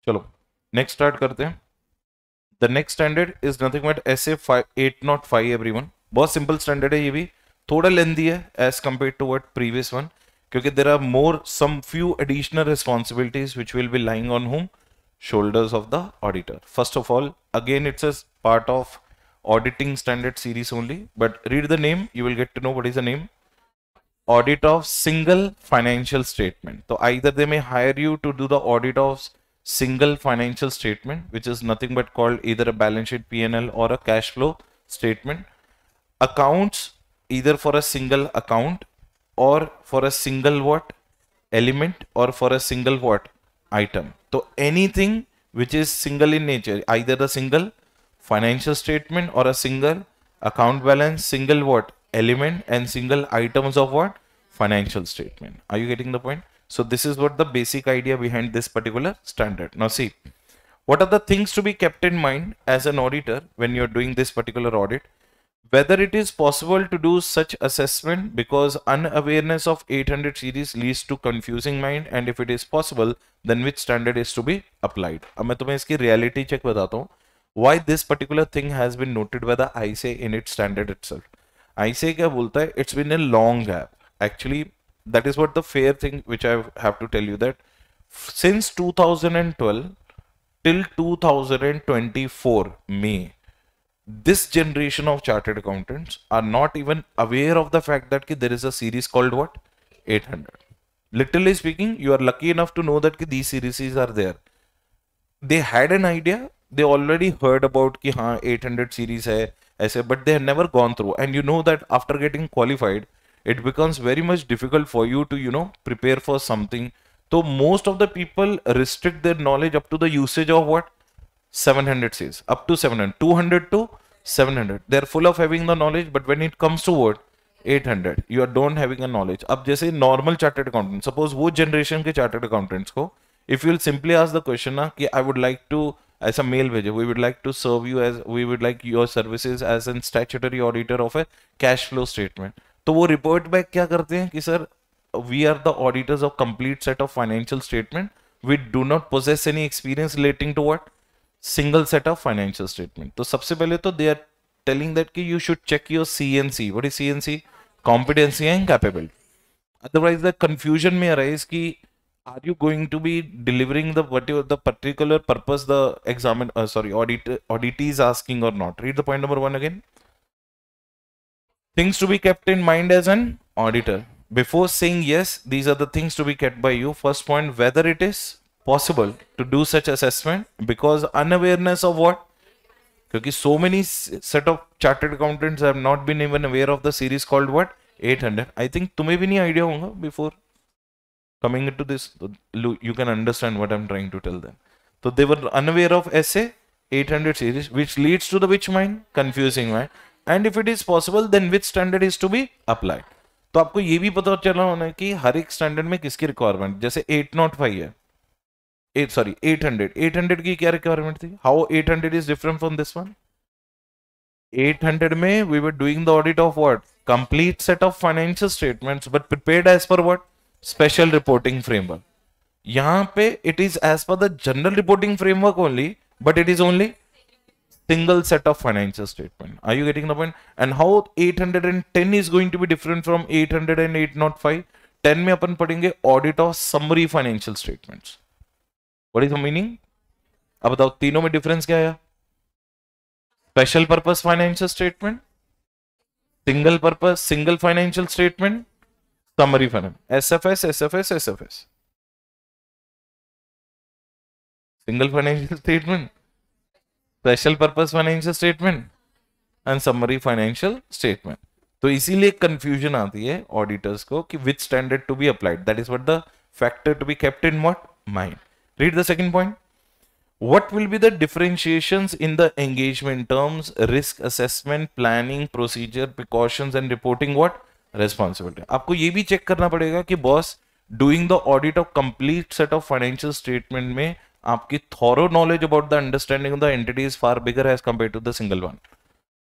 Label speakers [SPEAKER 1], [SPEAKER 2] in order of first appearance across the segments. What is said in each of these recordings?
[SPEAKER 1] चलो next start करते हैं। The next standard is nothing but SA 805 everyone. बहुत सिंपल स्टैंडर्ड है, ये भी थोड़ा लेंदी है as compare to what previous one, क्योंकि there are more some few additional responsibilities which will be lying on whom shoulders of the auditor. First of all, again it's a part of auditing standard series only, but read the name, you will get to know what is the name. Audit of single financial statement. So either they may hire you to do the audit of single financial statement, which is nothing but called either a balance sheet P&L or a cash flow statement. Accounts either for a single account or for a single what element or for a single what item. So anything which is single in nature, either the single financial statement or a single account balance, single what element and single items of what financial statement. Are you getting the point? So this is what the basic idea behind this particular standard. Now see, what are the things to be kept in mind as an auditor when you're doing this particular audit? Whether it is possible to do such assessment, because unawareness of 800 series leads to confusing mind, and if it is possible, then which standard is to be applied. अब मैं तुम्हें इसकी reality check बताता हूँ. Why this particular thing has been noted by the ICAI in its standard itself. ICAI क्या बोलता है? It's been a long gap. Actually, that is what the fair thing which I have to tell you, that since 2012 till 2024 May, this generation of chartered accountants are not even aware of the fact that there is a series called what 800. Literally speaking, you are lucky enough to know that these series are there. They had an idea, they already heard about कि हाँ 800 series है ऐसे, but they have never gone through. And you know that after getting qualified, it becomes very much difficult for you to prepare for something. So most of the people restrict their knowledge up to the usage of what 700 says, up to 700, 200 to 700. They are full of having the knowledge, but when it comes to what 800, you are don't having a knowledge. अब जैसे normal chartered accountant, suppose वो generation के chartered accountants को, if you will simply ask the question ना कि I would like to ऐसा mail भेजे, we would like to serve you as, we would like your services as an statutory auditor of a cash flow statement, तो वो report back क्या करते हैं कि sir, we are the auditors of complete set of financial statement, we do not possess any experience relating to what single set of financial statement. तो सबसे पहले तो they are telling that कि you should check your CNC. What is CNC? Competency and capability. Otherwise the confusion may arise कि are you going to be delivering the the particular purpose the auditee is asking or not. Read the point number 1 again. Things to be kept in mind as an auditor. Before saying yes, these are the things to be kept by you. First point, whether it is possible to do such assessment, because unawareness of what? Because so many set of chartered accountants have not been even aware of the series called what 800. I think तुम्हें भी नहीं idea होगा before coming into this. You can understand what I'm trying to tell them. So they were unaware of SA 800 series, which leads to the which mind? Confusing mind. And if it is possible, then which standard is to be applied? तो आपको ये भी पता चला होना कि हर एक standard में किसकी रिक्वायरमेंट, जैसे 805 है 800 की क्या रिक्वायरमेंट थी? How 800 is different from this one? 800 में we were doing the audit of what complete set of financial statements, but prepared as per what special reporting framework. यहां पे it is as per the general reporting framework only, but it is only single set of financial statement. Are you getting the point? And how 810 is going to be different from 800 and 805? 10 में अपन पढ़ेंगे audit of summary financial statements. What is the meaning? अब बताओ तीनों में difference क्या है? Special purpose financial statement, single purpose single financial statement, summary finance, SFS SFS SFS, single financial statement, special purpose financial statement and summary financial statement. तो इसीलिए confusion आती है ऑडिटर्स को कि which standard to be applied. That is what the factor to be kept in what mind. Read the second point. What will be the differentiations in the engagement terms, risk assessment, planning, procedure, precautions and reporting what? Responsibility. आपको ये भी check करना पड़ेगा कि boss doing the audit of complete set of financial statement में आपकी thorough knowledge about the understanding of the entity is far bigger as compared to the single one.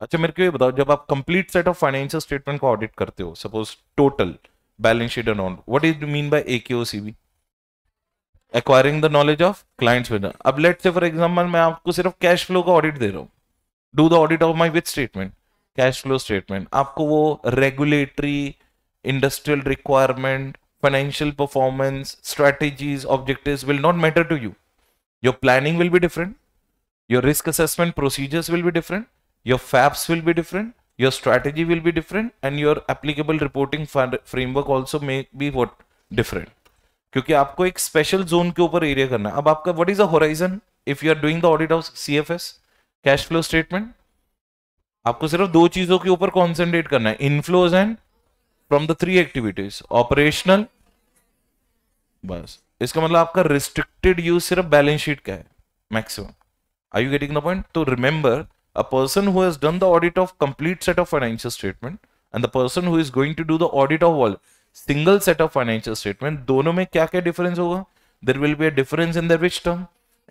[SPEAKER 1] अच्छा मेरे को ये बताओ, जब आप complete set of financial statement को audit करते हो, suppose total balance sheet and all, what do you mean by AKOCB? Acquiring the knowledge of clients with. अब लेट से फॉर एग्जांपल मैं आपको सिर्फ कैश फ्लो का ऑडिट दे रहा हूँ, do the audit of my which statement, cash flow statement. आपको वो regulatory, industrial requirement, financial performance, strategies, objectives will not matter to you. Your planning will be different, your risk assessment procedures will be different, your FAPs will be different, your strategy will be different, and your applicable reporting framework also may be what different, क्योंकि आपको एक special zone के ऊपर area करना है। अब आपका what is the horizon if you are doing the audit of CFS, cash flow statement, आपको सिर्फ दो चीजों के ऊपर कॉन्सेंट्रेट करना है, inflows and from the 3 activities, operational. बस इसका मतलब आपका रिस्ट्रिक्टेड यूज सिर्फ बैलेंस शीट का है maximum. Are you getting the point? So remember, a person who has done the audit of complete set of financial statement and the person who is going to do the audit of all single set of financial statement, दोनों में क्या क्या difference होगा? There will be a difference in their which term?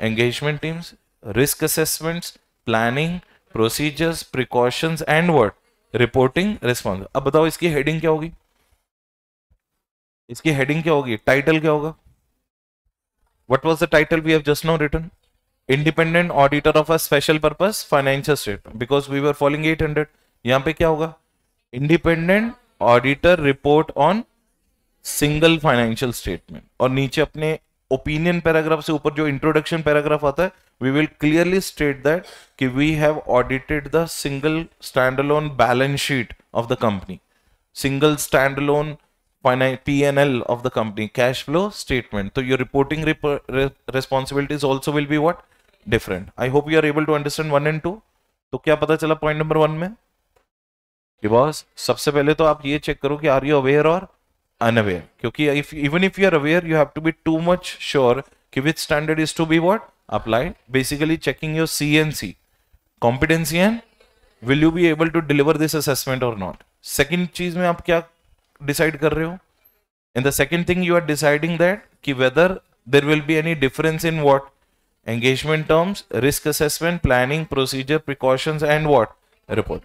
[SPEAKER 1] Engagement teams, risk assessments, planning, procedures, precautions and what? Reporting, response. अब बताओ इसकी heading क्या होगी? इसकी heading क्या होगी? Title क्या होगा? What was the title we have just now written? Independent auditor of a special purpose financial statement, because we were following 800। यहां पे क्या होगा? Independent auditor report on single financial statement. और नीचे अपने ओपिनियन पैराग्राफ से ऊपर जो इंट्रोडक्शन पैराग्राफ आता है, we will clearly state that कि we have audited the single standalone balance sheet of the company, single standalone P&L of the company, cash flow statement. So your reporting responsibilities also will be what? Different. I hope you are able to understand 1 and 2. तो क्या पता चला point number 1 में कि boss सबसे पहले तो आप ये चेक करो कि आर यू अवेयर और अनअवेयर, क्योंकि even if you are aware you have to be too much sure कि which standard is to be what applied. Basically checking your CNC competency and will you be able to deliver this assessment और not. Second चीज में आप क्या decide कर रहे हो? In the second thing you are deciding that कि whether there will be any difference in what engagement terms, risk assessment, planning, procedure, precautions and what? Report.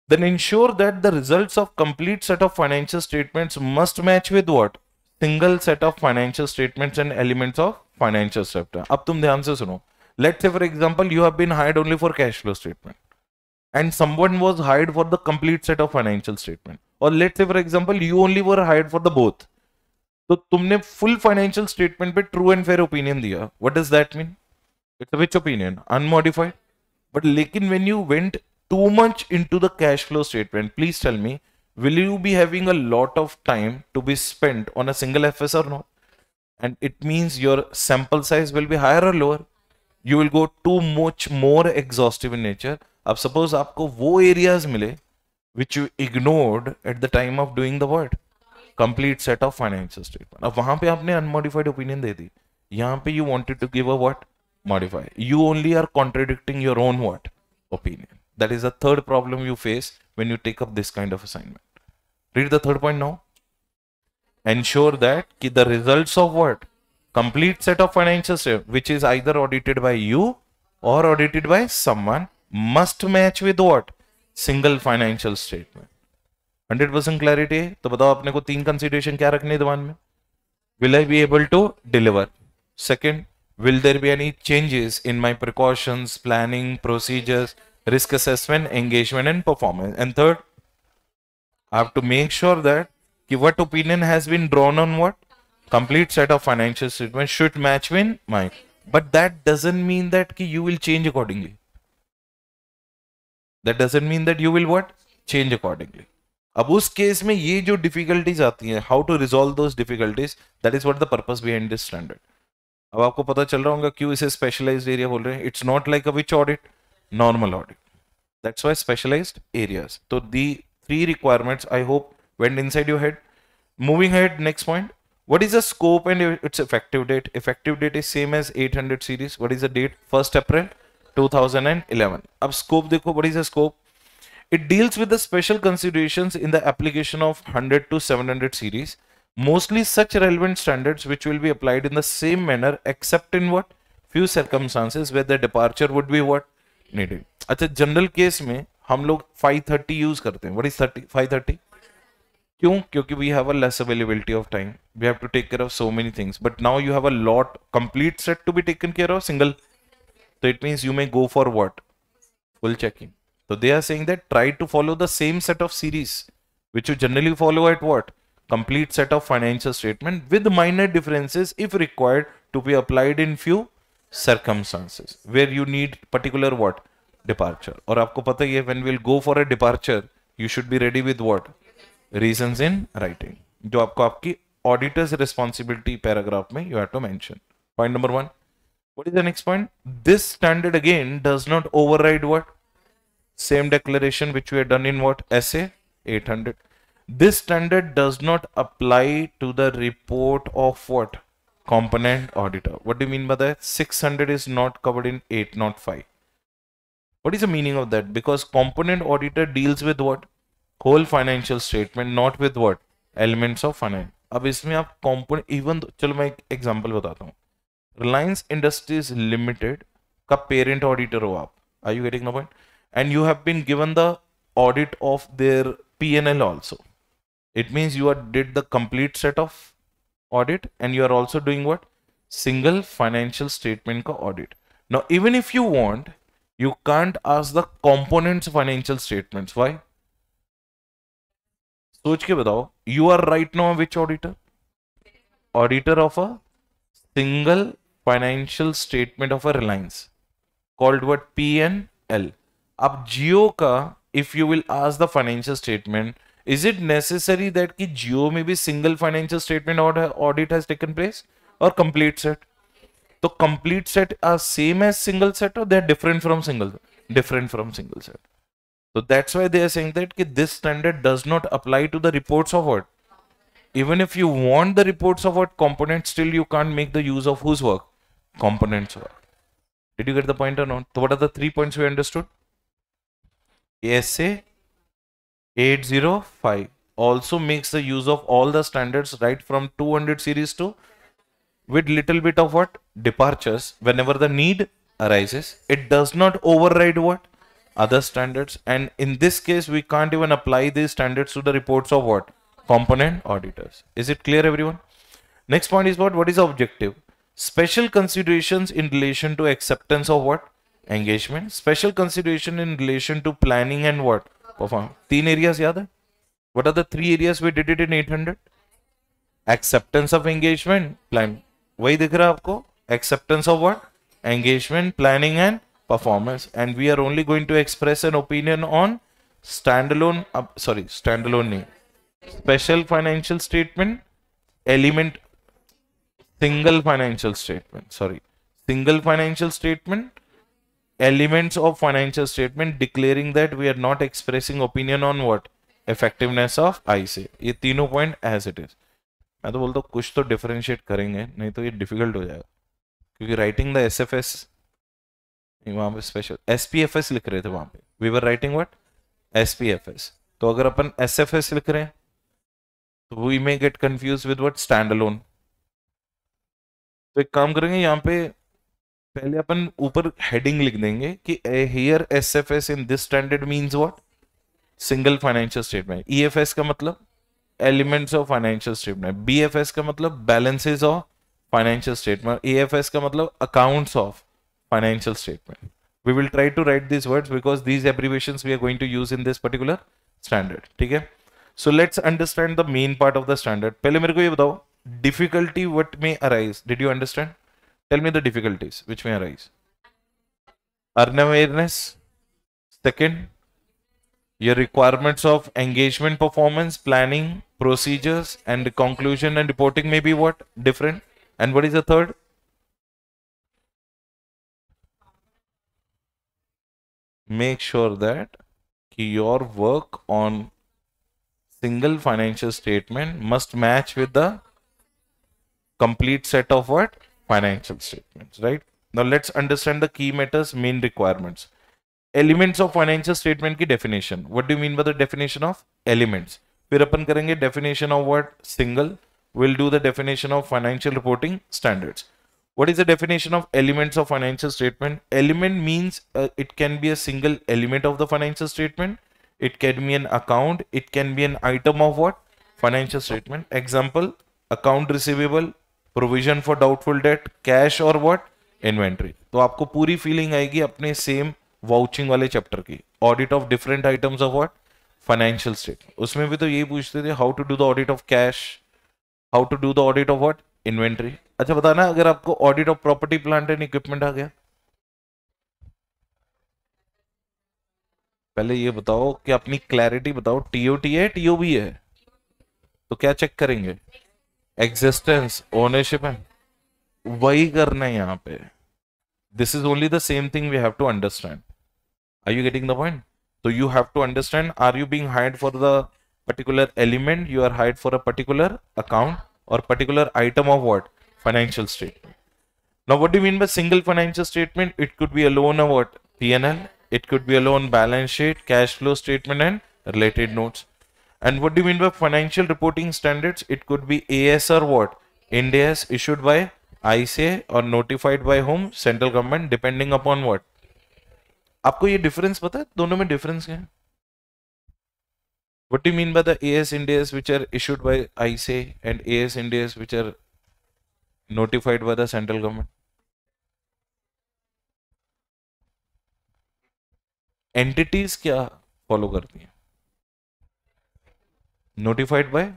[SPEAKER 1] Then ensure that the results of complete set of financial statements must match with what? Single set of financial statements and elements of financial statement. अब तुम ध्यान से सुनो. Let's say for example you have been hired only for cash flow statement and someone was hired for the complete set of financial statement. Or let's say for example you only were hired for the both. तो तुमने full financial statement पे true and fair opinion दिया. What does that mean? It's which opinion? Unmodified. But लेकिन when you went too much into the cash flow statement, please tell me, will you be having a lot of time to be spent on a single FS or not? And it means your sample size will be higher or lower. You will go too much more exhaustive in nature. अब suppose आपको वो areas मिले which you ignored at the time of doing the what? Complete set of financial statement. अब वहां पे आपने unmodified opinion दे दी, यहां पे you wanted to give a what? Modify. You only are contradicting your own what? Opinion. That is the third problem you face when you take up this kind of assignment. Read the third point now. Ensure that कि the results of what? Complete set of financial statement which is either audited by you और audited by someone must match with what? Single financial statement. 100% clarity है. तो बताओ अपने को 3 consideration क्या रखने दिमाग में? Will I be able to deliver? Second, will there be any changes in my precautions, planning, procedures, risk assessment, engagement and performance. And third, I have to make sure that कि what opinion has been drawn on what? Complete set of financial statement should match with mine. But that doesn't mean that कि you will change accordingly. That doesn't mean that you will what? Change accordingly. अब उस case में ये जो difficulties आती हैं, how to resolve those difficulties, that is what the purpose behind this standard. अब आपको पता चल रहा होगा क्यों इसे स्पेशलाइज्ड एरिया बोल रहे हैं. It's not like a which audit? Normal audit. That's why specialized areas. तो the 3 requirements I hope went inside your head. Moving head, next point. What is the scope and its effective date? Effective date is same as 800 series. What is the date? 1st April 2011. अब scope देखो. What is the scope? It deals with the special considerations in the application of 100 to 700 series, mostly such relevant standards which will be applied in the same manner except in what? Few circumstances where the departure would be what? Needed. अच्छा, general case में हम लोग 530 use करते हैं. What is 530? क्यों? क्योंकि we have a less availability of time. We have to take care of so many things. But now you have a lot complete set to be taken care of, single. So it means you may go for what? Full checking. So they are saying that try to follow the same set of series which you generally follow at what? Complete set of financial statement with minor differences if required to be applied in few circumstances where you need particular what? Departure. और आपको पता ही है when we'll go for a departure, you should be ready with what? Reasons in writing. जो आपको आपकी auditor's responsibility paragraph में you have to mention. Point number 1. What is the next point? This standard again does not override what? Same declaration which we have done in what? SA 800. This standard does not apply to the report of what? Component auditor. What do you mean by that? 600 is not covered in 805. What is the meaning of that? Because component auditor deals with what? Whole financial statement, not with what? Elements of finance. अब इसमें आप component even चलो मैं एक example बताता हूँ. Reliance Industries Limited का parent auditor हो आप. Are you getting the point? And you have been given the audit of their P&L also. It means you did the complete set of audit and you are also doing what? Single financial statement का audit. Now, even if you want, you can't ask the components financial statements. Why? सोच के बताओ. You are right now which auditor? Auditor of a single financial statement of a Reliance called what? P&L. अब Jio का if you will ask the financial statement, is it necessary that कि Jio में भी single financial statement audit has taken place or complete set? तो complete set are same as single set or they are different from single? Different from single set. So that's why they are saying that कि this standard does not apply to the reports of what? Even if you want the reports of what components, still you can't make the use of whose work? Components work. Did you get the point or not? So what are the 3 points we understood? SA 805 also makes the use of all the standards right from 200 series to with little bit of what? Departures whenever the need arises. It does not override what? Other standards. And in this case, we can't even apply these standards to the reports of what? Component auditors. Is it clear, everyone? Next point is what? What is the objective? Special considerations in relation to acceptance of what? Engagement. Special consideration in relation to planning and what? Perform. 3 areas याद है? What are the 3 areas we did it in 800? Acceptance of engagement, plan. वही दिख रहा है आपको? Acceptance of what? Engagement, planning and performance. And we are only going to express an opinion on standalone, standalone नहीं. Special financial statement, element, single financial statement, single financial statement, elements of financial statement declaring that we are not expressing opinion on what? Effectiveness of ICE. ये तीनों point as it is. मैं तो बोलता हूँ कुछ तो differentiate करेंगे, नहीं तो ये difficult हो जाएगा. क्योंकि writing the SFS, वहाँ पे special SPFS लिख रहे थे वहाँ पे. We were writing what? SPFS. तो अगर अपन SFS लिख रहे हैं, तो we may get confused with what? Standalone. तो एक काम करेंगे यहाँ पे पहले अपन ऊपर हेडिंग लिख देंगे कि here SFS in this standard means what? Single financial statement. EFS का मतलब elements of financial statement. BFS का मतलब balances of financial statement. AFS का मतलब accounts of financial statement. We will try to write this words because these abbreviations we are going to use in this particular standard. ठीक है. So let's understand the main part of the standard. पहले मेरे को ये बताओ difficulty what may arise. Did you understand? Tell me the difficulties which may arise. Unawareness. Second, your requirements of engagement, performance, planning, procedures, and the conclusion and reporting may be what? Different. And what is the third? Make sure that your work on single financial statement must match with the complete set of what? Financial statements, right? Now let's understand the key matters, main requirements. Elements of financial statement की definition. What do you mean by the definition of elements? फिर अपन करेंगे definition of what? Single. We'll do the definition of financial reporting standards. What is the definition of elements of financial statement? Element means it can be a single element of the financial statement. It can be an account. It can be an item of what? Financial statement, example account receivable, provision for doubtful debt, cash और what, inventory. तो आपको पूरी feeling आएगी अपने same vouching वाले chapter की, audit of different items of what, financial statement. उसमें भी तो यही पूछते थे, how to do the audit of cash, how to do the audit of what, inventory. अच्छा बताना, अगर आपको audit of property plant and equipment आ गया, पहले ये बताओ कि अपनी क्लैरिटी बताओ, टीओटी है टीओबी है, तो क्या चेक करेंगे, एग्जिस्टेंस, ओनरशिप है, वही करना है यहाँ पे। This is only the same thing we have to understand. Are you getting the point? तो you have to understand, are you being hired for the particular element, you are hired for a particular account or particular item of what, financial statement. Now what do you mean by single financial statement? It could be alone a what, P&L, it could be alone balance sheet, cash flow statement and related notes. And what do you mean by financial reporting standards? It could be AS or what, Ind AS issued by ICA or notified by whom, central government, depending upon what. आपको ये difference पता है दोनों में difference क्या है? What do you mean by the AS Ind AS which are issued by ICA and AS Ind AS which are notified by the central government? Entities क्या follow करती हैं? नोटिफाइड बाय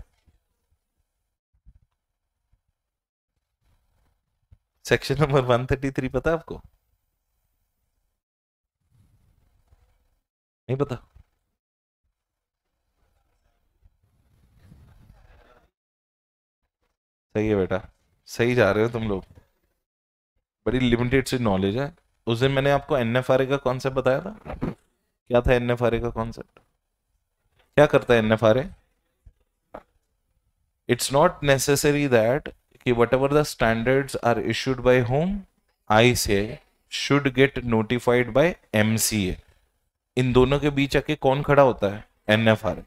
[SPEAKER 1] सेक्शन नंबर 133, पता है आपको? नहीं पता? सही है बेटा, सही जा रहे हो तुम लोग, बड़ी लिमिटेड सी नॉलेज है। उस दिन मैंने आपको एनएफआरए का कॉन्सेप्ट बताया था, क्या था एनएफआरए का कॉन्सेप्ट? क्या करता है NFRA? It's not necessary that कि whatever the standards are issued by whom, ICAI should get notified by MCA. इन दोनों के बीच आके कौन खड़ा होता है? एनएफआरए।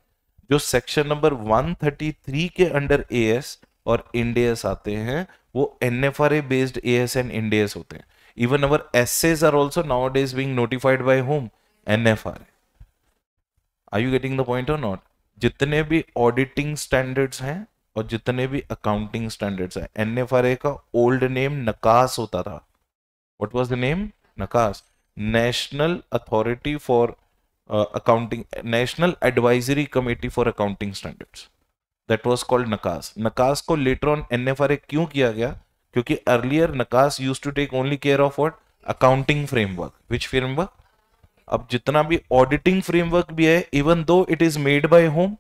[SPEAKER 1] जो सेक्शन नंबर 133 के अंडर एएस और इंड एएस आते हैं, वो NFRA based AS and Ind AS होते हैं। Even our SAs are also nowadays being notified by whom, NFRA. Are you getting the point और नॉट? जितने भी ऑडिटिंग स्टैंडर्ड्स हैं और जितने भी अकाउंटिंग स्टैंडर्ड्स हैं, एनएफआरए का ओल्ड नेम नकास होता था। What was the name? NACAS, national authority for accounting, national advisory committee for accounting standards, that was called NACAS. NACAS को later on NFRA क्यों किया गया? क्योंकि earlier NACAS used to take only care of what, accounting framework. Which framework? अब जितना भी auditing framework भी है, even though it is made by whom,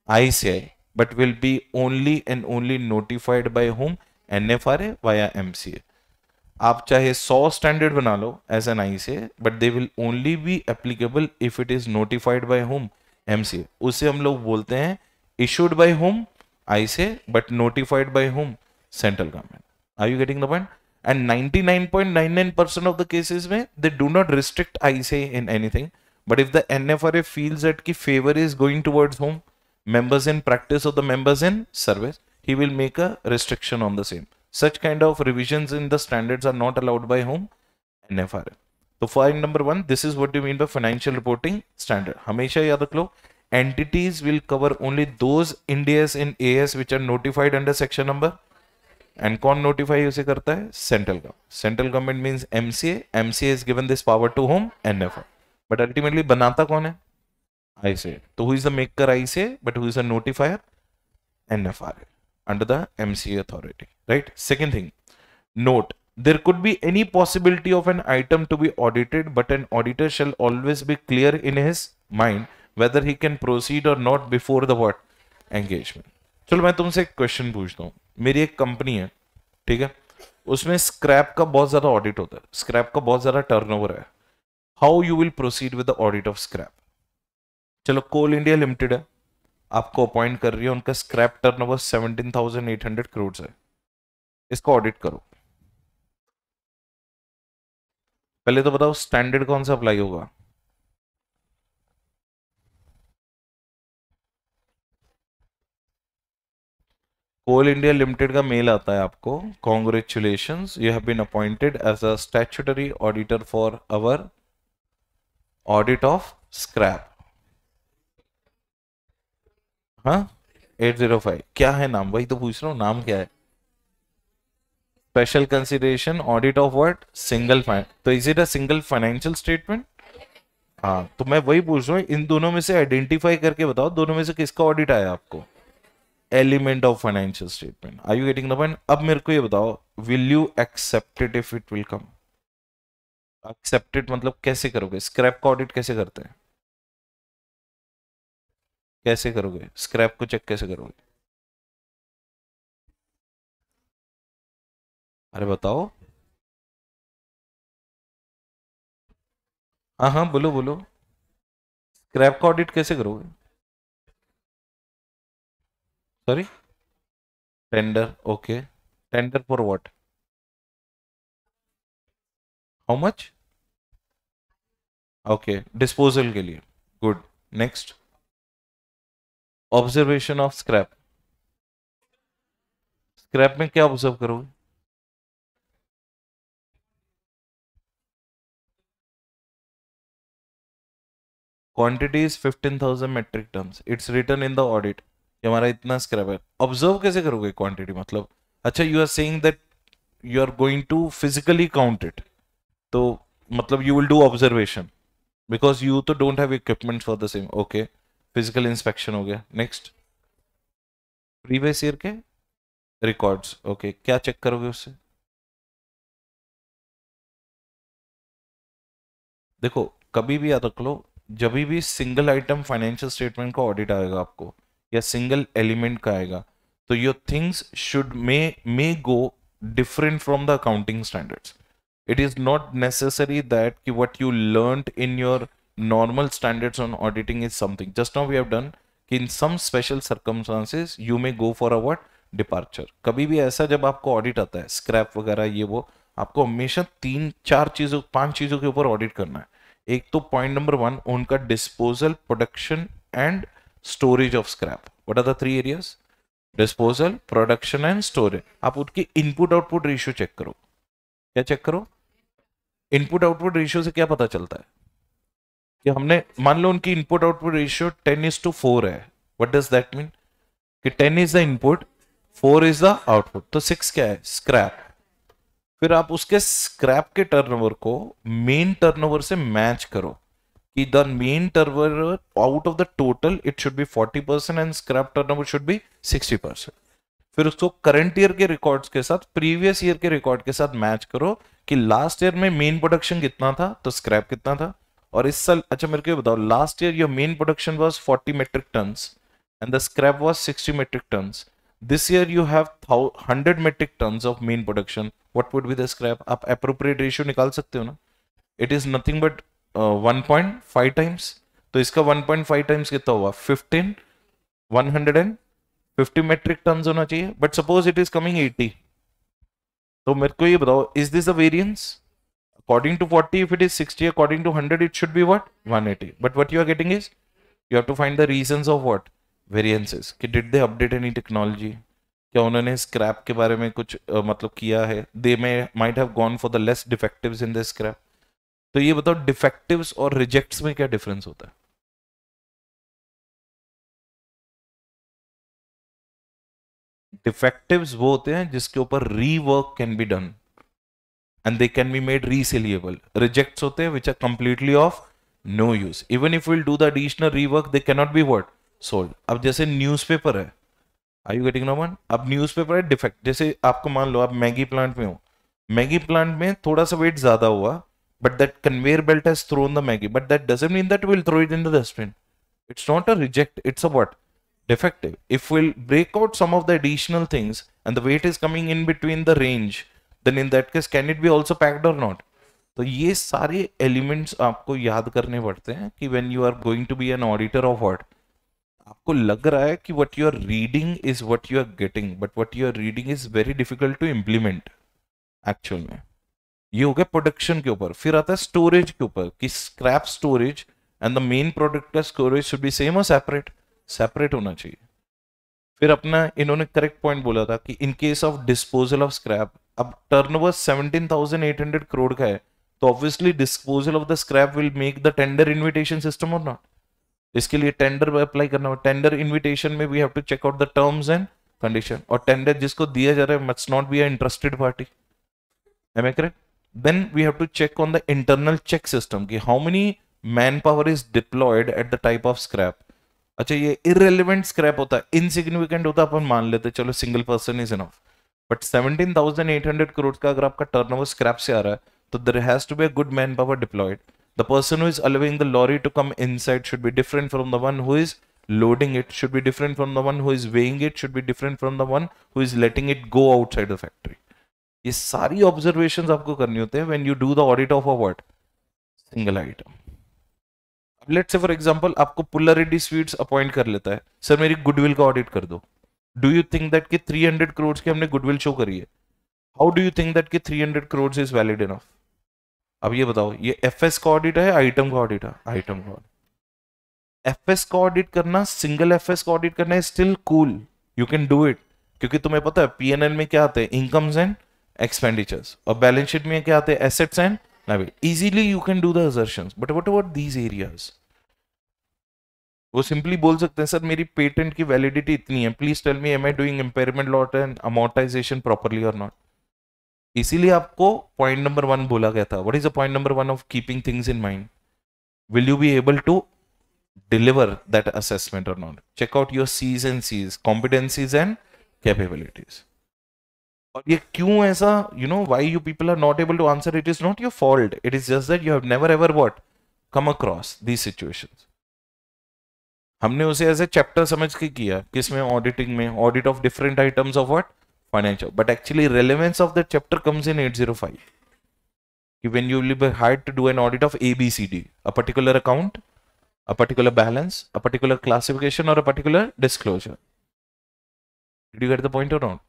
[SPEAKER 1] ICAI, but will be only and only notified by whom, NFRA via MCA. आप चाहे 100 standard बना लो as an आई से, but they will only be applicable if it is notified by home, MCA. उसे हम लोग बोलते हैं issued by whom, ICAI, but notified by whom, central government. Are you getting the point? And 99.99% of the cases में they do not restrict ICAI in anything, but if the NFRA feels that की favour is going towards whom, members in practice or the members in service, he will make a restriction on the same. Such kind of revisions in the standards are not allowed by whom? NFRA. So point number 1, this is what you mean by financial reporting standard. हमेशा याद रख लो, entities will cover only those Ind AS and AS which are notified under section number. And कौन notify उसे करता है? Central government. Central government means MCA. MCA is given this power to whom? NFRA. But ultimately बनाता कौन है? ICA. So who is the maker? ICA. But who is the notifier? NFRA under the MCA authority. Right? Second thing, note, there could be any possibility of an item to be audited, but an auditor shall always be clear in his mind whether he can proceed or not before the what? Engagement. चलो मैं तुमसे एक question पूछता हूँ। मेरी एक company है, ठीक है, उसमें स्क्रैप का बहुत ज्यादा ऑडिट होता है, स्क्रैप का बहुत ज्यादा टर्नओवर है। How you will proceed with the audit of scrap? चलो कोल इंडिया लिमिटेड है, आपको अपॉइंट कर रही है, उनका स्क्रैप टर्नओवर 17,800 करोड़ है, इसको ऑडिट करो। पहले तो बताओ स्टैंडर्ड कौन सा अप्लाई होगा? कोल इंडिया लिमिटेड का मेल आता है आपको, congratulations, you have been appointed as a statutory auditor for our audit of scrap. हाँ, 805 क्या है नाम, वही तो पूछ रहा हूँ, नाम क्या है? Special consideration audit of what, single fine, तो is it a single financial statement? हाँ, तो मैं वही पूछ रहा हूँ, इन दोनों में से आइडेंटिफाई करके बताओ, दोनों में से किसका ऑडिट आया आपको? Element of financial statement. Are you getting the point? अब मेरे को ये बताओ, will you accept it if it will come? Accept it मतलब कैसे करोगे? स्क्रैप का ऑडिट कैसे करते हैं? कैसे करोगे स्क्रैप को चेक, कैसे करोगे? अरे बताओ। हाँ हाँ, बोलो बोलो। स्क्रैप का ऑडिट कैसे करोगे? Sorry? Tender, okay. Tender for what? How much? Okay, disposal के लिए। Good. Next. Observation of scrap. Scrap में क्या ऑब्जर्व करोगे? Quantity is 15,000 metric tons, it's written in the audit कि हमारा इतना स्क्रैप है। ऑब्जर्व कैसे करोगे क्वांटिटी मतलब? अच्छा, you are saying that you are going to physically count it, तो मतलब you will do observation because you तो don't have equipment for the same. Okay, physical inspection हो गया। नेक्स्ट। प्रीवियस ईयर के रिकॉर्ड्स, ओके, क्या check करोगे उससे? देखो, कभी भी याद रख लो, जब भी सिंगल आइटम फाइनेंशियल स्टेटमेंट का ऑडिट आएगा आपको, या सिंगल एलिमेंट का आएगा, तो your things should may go different from the accounting standards. It is not necessary that कि what you learned in your normal standards on auditing is something. Just now we have done कि in some special circumstances you may go for a what, departure. कभी भी ऐसा जब आपको audit आता है scrap वगैरह ये वो, आपको हमेशा तीन चार चीजों, पांच चीजों के ऊपर ऑडिट करना है। एक तो पॉइंट नंबर वन, उनका disposal, production and storage of scrap. What are the three areas? Disposal, production and storage. आप उनकी इनपुट आउटपुट रेशियो चेक करो। क्या चेक करो? इनपुट आउटपुट रेशियो से क्या पता चलता है कि हमने, मान लो उनकी इनपुट आउटपुट रेशियो 10:4 है। What does that mean? कि 10 is the input, 4 is the output, तो 6 क्या है? स्क्रैप। फिर आप उसके स्क्रैप के टर्नओवर को मेन टर्नओवर से मैच करो कि the main turnover out of the total it should B 40% and scrap turnover should be 60%। फिर उसको करंट ईयर के रिकॉर्ड्स के साथ प्रीवियस ईयर के रिकॉर्ड के साथ मैच करो कि लास्ट ईयर में मेन प्रोडक्शन कितना था तो स्क्रैप कितना था। और इस साल, अच्छा मेरे को ये बताओ, last year your main production was 40 metric tons and the scrap was 60 metric tons. This year you have 100 metric tons of main production, what would be the scrap? आप अप्रोप्रिएट रेशियो निकाल सकते हो ना? It is nothing but 1.5 times. तो इसका 1.5 times कितना हुआ? 15, 150 metric tons होना चाहिए, but suppose it is coming 80। तो मेरे को ये बताओ, is this the variance? According to 40, if it is 60, according to 100, it should be what? 180. But what you are getting is, you have to find the reasons of what? Variances. कि did they update any technology? क्या उन्होंने scrap के बारे में कुछ मतलब किया है? They may might have gone for the less defectives in the scrap. तो ये बताओ, डिफेक्टिव्स और रिजेक्ट्स में क्या डिफरेंस होता है? डिफेक्टिव्स वो होते हैं जिसके ऊपर rework can be done and they can be made resellable. Rejects होते हैं which are completely of no use. Even if we'll do the additional rework, they cannot be what? Sold. अब जैसे न्यूज़पेपर है, are you getting number? अब newspaper है defect, जैसे आपको मान लो आप मैगी प्लांट में हो, मैगी प्लांट में थोड़ा सा वेट ज्यादा हुआ, but that conveyor belt has thrown the Maggie, but that doesn't mean that we'll throw it in the dustbin. It's not a reject, it's a what? Defective. If we'll break out some of the additional things and the weight is coming in between the range, then in that case can it be also packed or not? तो ये सारे elements आपको याद करने पड़ते हैं कि when you are going to be an auditor of what, आपको लग रहा है कि what you are reading is what you are getting, but what you are reading is very difficult to implement actual में। ये हो गया प्रोडक्शन के ऊपर। फिर आता है स्टोरेज के ऊपर कि scrap storage and the main product का स्टोरेज शुड बी सेम और सेपरेट, सेपरेट होना चाहिए। फिर अपना इन्होंने करेक्ट पॉइंट बोला था कि in case of disposal of scrap, अब टर्नओवर 17,800 करोड़ का है, तो obviously disposal of the scrap will make the tender invitation system और नॉट? इसके लिए टेंडर अप्लाई करना होगा. टेंडर इन्विटेशन में we have to check out the terms and condition. और टेंडर जिसको दिया जा रहा है must not be a interested party. Am I correct? Then we have to check on the internal check system कि how many manpower is deployed at the type of scrap. अच्छा ये irrelevant scrap होता है, insignificant होता है, अपन मान लेते चलो single person is enough. But 17,800 crores का अगर आपका turnover scrap से आ रहा है तो there has to be a good manpower deployed. The person who is allowing the lorry to come inside should be different from the one who is loading it, should be different from the one who is weighing it, should be different from the one who is letting it go outside the factory. ये सारी observations आपको करनी होते हैं when you do the audit of a what single item. अब let's say for example आपको पुलरिटी sweets appoint कर लेता है, सर मेरी गुडविल का ऑडिट कर दो. डू यू थिंक दैट कि 300 करोड़ की हमने गुडविल शो करी है, how do you think that कि 300 करोड़ इज वैलिड इनफ? अब ये बताओ, ये एफएस का ऑडिट है, आइटम का ऑडिट है? आइटम का ऑडिट. एफएस का ऑडिट करना, सिंगल एफएस का ऑडिट करना is still cool, you can do it, क्योंकि तुम्हें पता है पीएनएल में क्या आते हैं, इनकम्स एंड expenditures, और बैलेंस शीट में क्या आते हैं, assets and liability. Easily you can do the assertions, but what about these areas? वो सिंपली बोल सकते हैं सर मेरी पेटेंट की वैलिडिटी इतनी है, please tell me am I doing impairment lot and amortisation properly और नॉट. इसीलिए आपको पॉइंट नंबर 1 बोला गया था. What is the point number 1 of keeping things in mind? Will you be able to deliver that assessment और not? Check out your Cs and Cs, competencies and capabilities. और ये क्यों ऐसा, you know why you people are not able to answer, it is not your fault, it is just that you have never ever what come across these situations. हमने उसे as a chapter समझ के किया, किसमें, auditing में, audit of different items of what financial. But actually relevance of that chapter comes in 805 कि when you will be hired to do an audit of ABCD, a particular account, a particular balance, a particular classification, or a particular disclosure. Did you get the point or not?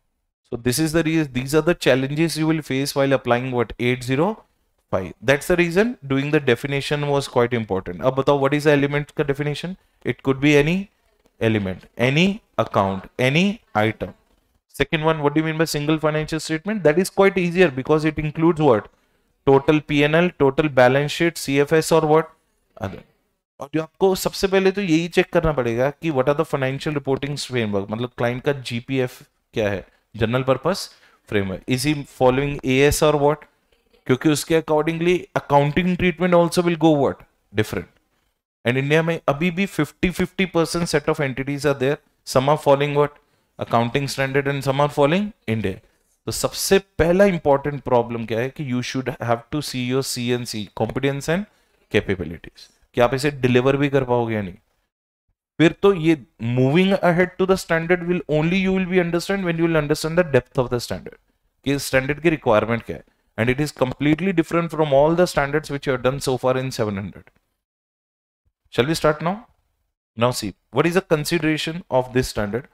[SPEAKER 1] So this is the reason, these are the challenges you will face while applying what 805. That's the reason doing the definition was quite important. अब बताओ what is the element का definition? It could be any element, any account, any item. Second one, what do you mean by single financial statement? That is quite easier because it includes what? Total P&L, total balance sheet, CFS or what? Other. और जो आपको सबसे पहले तो यही check करना पड़ेगा कि what are the financial reporting framework, मतलब क्लाइंट का जीपीएफ क्या है, general purpose framework, is he following AS और व्हाट, क्योंकि उसके accordingly accounting treatment also will go what different. And India में अभी भी 50-50% set of entities are there, some are following what accounting standard and some are following India. तो सबसे पहला important problem क्या है कि you should have to see your CNC, competence and capabilities, कि आप इसे डिलीवर भी कर पाओगे या नहीं. फिर तो ये moving ahead to the standard will only you will be understand when you will understand the depth of the standard, कि स्टैंडर्ड की रिक्वायरमेंट क्या है. And it is completely different from all the standards which you have done so far in 700. Shall we start now? Now see what is the consideration of this standard.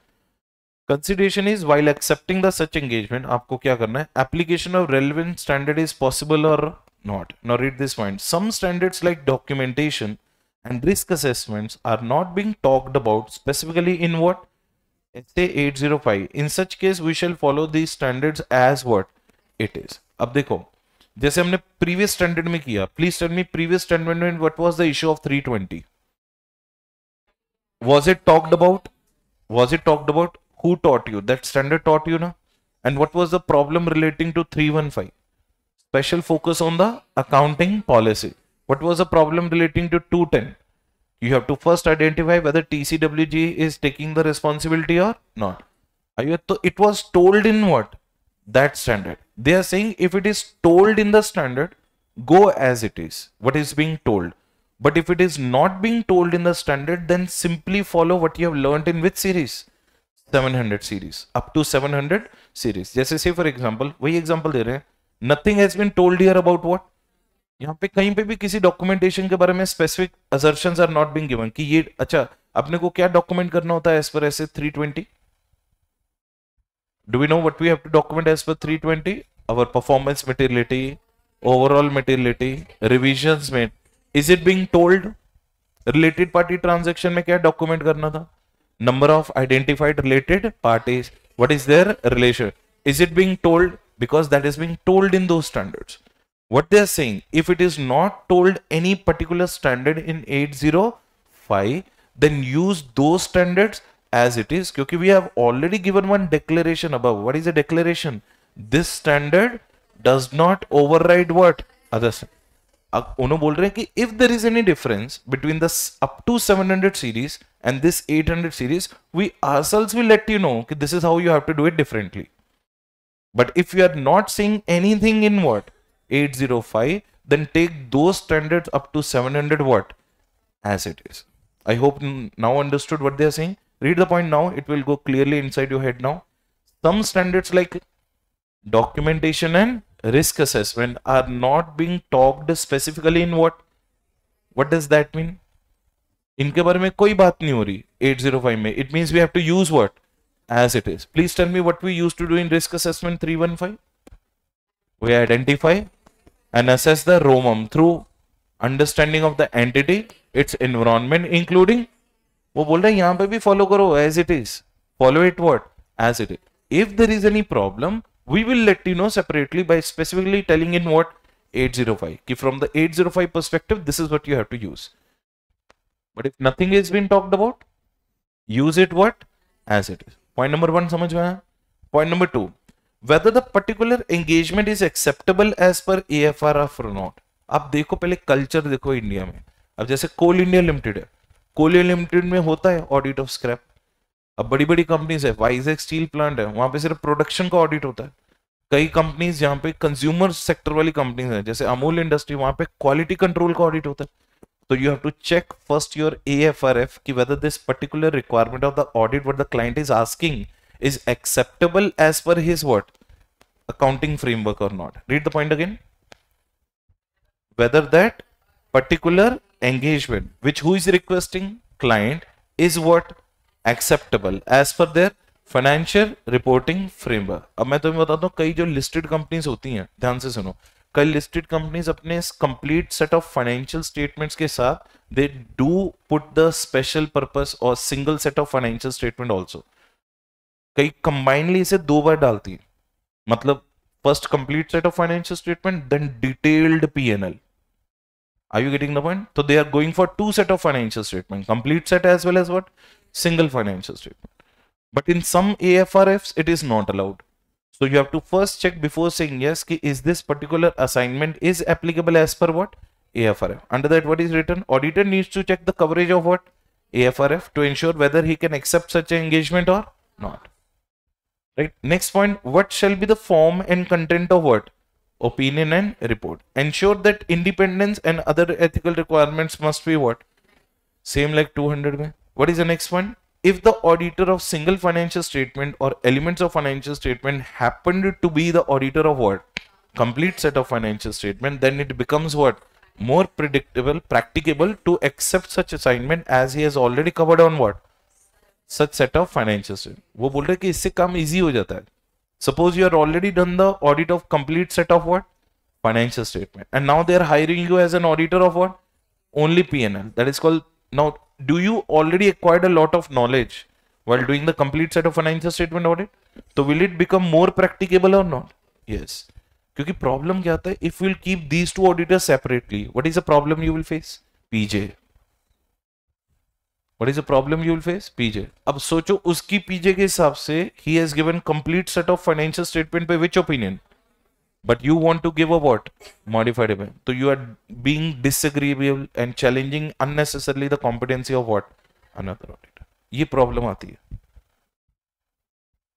[SPEAKER 1] Consideration is while accepting the such engagement, आपको क्या करना है, application of relevant standard is possible और not. Now read this point. Some standards like documentation and risk assessments are not being talked about specifically in what? SA 805. In such case, we shall follow these standards as what it is. अब देखो, जैसे हमने previous standard में किया, please tell me previous standard में what was the issue of 320? Was it talked about? Was it talked about? Who taught you? That standard taught you, na? And what was the problem relating to 315? Special focus on the accounting policy. What was the problem relating to 210? You have to first identify whether TCWG is taking the responsibility or not. So it was told in what? That standard. They are saying if it is told in the standard, go as it is. What is being told. But if it is not being told in the standard, then simply follow what you have learnt in which series? 700 series. Up to 700 series. जैसे say for example, वही example दे रहे हैं. Nothing has been told here about what? यहाँ पे कहीं पे भी किसी डॉक्यूमेंटेशन के बारे में specific assertions are not being given कि ये अच्छा अपने को क्या डॉक्यूमेंट करना होता है as per SA 320? Do we know what we have to document as per 320? Our performance materiality, overall materiality, revisions made. Is it being told? Related party transaction में क्या डॉक्यूमेंट करना था? Number of identified related parties. What is their relation? Is it being told? Because that is being told in those standards. What they are saying, if it is not told any particular standard in 805, then use those standards as it is, क्योंकि we have already given one declaration above. What is the declaration? This standard does not override what? Others. अब उन्होंने बोल रहे हैं कि if there is any difference between the up to 700 series and this 800 series, we ourselves will let you know कि this is how you have to do it differently. But if you are not seeing anything in what? 805, then take those standards up to 700 what? As it is. I hope now understood what they are saying. Read the point now. It will go clearly inside your head now. Some standards like documentation and risk assessment are not being talked specifically in what? What does that mean? इनके बारे में कोई बात नहीं हो रही 805 में. It means we have to use what? As it is. Please tell me what we used to do in risk assessment 315. We identify and assess the ROMM through understanding of the entity, its environment, including. वो बोल रहे हैं यहाँ पे भी follow करो as it is. Follow it what? As it is. If there is any problem, we will let you know separately by specifically telling in what? 805. कि from the 805 perspective, this is what you have to use. But if nothing has been talked about, use it what? As it is. Point number 1 समझ में आया? Point number 2, whether the particular engagement is acceptable as per AFRF or not. आप देखो पहले culture देखो India में. अब जैसे कोल इंडिया लिमिटेड है, कोल इंडिया लिमिटेड में होता है ऑडिट ऑफ स्क्रैप. अब बड़ी बड़ी कंपनीज है, वाइजैक स्टील प्लांट है, वहां पे सिर्फ प्रोडक्शन का ऑडिट होता है. कई कंपनीज जहाँ पे कंज्यूमर सेक्टर वाली कंपनीज है, जैसे अमूल इंडस्ट्री, वहां पे क्वालिटी कंट्रोल का ऑडिट होता है. So you have to check first your AFRF ki whether this particular requirement of the audit what the client is asking is acceptable as per his what? Accounting framework or not. Read the point again. Whether that particular engagement which who is requesting client is what? Acceptable as per their financial reporting framework. अब मैं तुम्हें बताता हूँ कई जो listed companies होती हैं, ध्यान से सुनो. कई लिस्टेड कंपनीज अपने complete set of financial statements के साथ they do put the special purpose और single set of financial statement also. कई कंबाइनली इसे 2 बार डालती है. मतलब first complete set of financial statement then detailed P&L. Are you getting the point? तो they are going for 2 set of financial statement, complete set as well as what? Single financial statement. But in some AFRFs it is not allowed. So you have to first check before saying yes ki is this particular assignment is applicable as per what? AFRF. Under that what is written? Auditor needs to check the coverage of what? AFRF to ensure whether he can accept such an engagement or not. Right. Next point, what shall be the form and content of what? Opinion and report. Ensure that independence and other ethical requirements must be what? Same like 200 mein. What is the next one? If the auditor of single financial statement or elements of financial statement happened to be the auditor of what? Complete set of financial statement, then it becomes what? More predictable, practicable to accept such assignment as he has already covered on what? Such set of financial statement. वो बोल रहे कि इससे काम easy हो जाता है. Suppose you are already done the audit of complete set of what? Financial statement. And now they are hiring you as an auditor of what? Only P&L. That is called, now do you already acquired a lot of knowledge while doing the complete set of financial statement audit? So will it become more practicable or not? Yes. क्योंकि problem क्या आता है? If we'll keep these two auditors separately, what is the problem you will face? PJ. What is the problem you will face? PJ. अब सोचो उसकी PJ के हिसाब से he has given complete set of financial statement पे which opinion? But you want to give a what? Modified opinion. So you are being disagreeable and challenging unnecessarily the competency of what? Another auditor. ये problem आती है.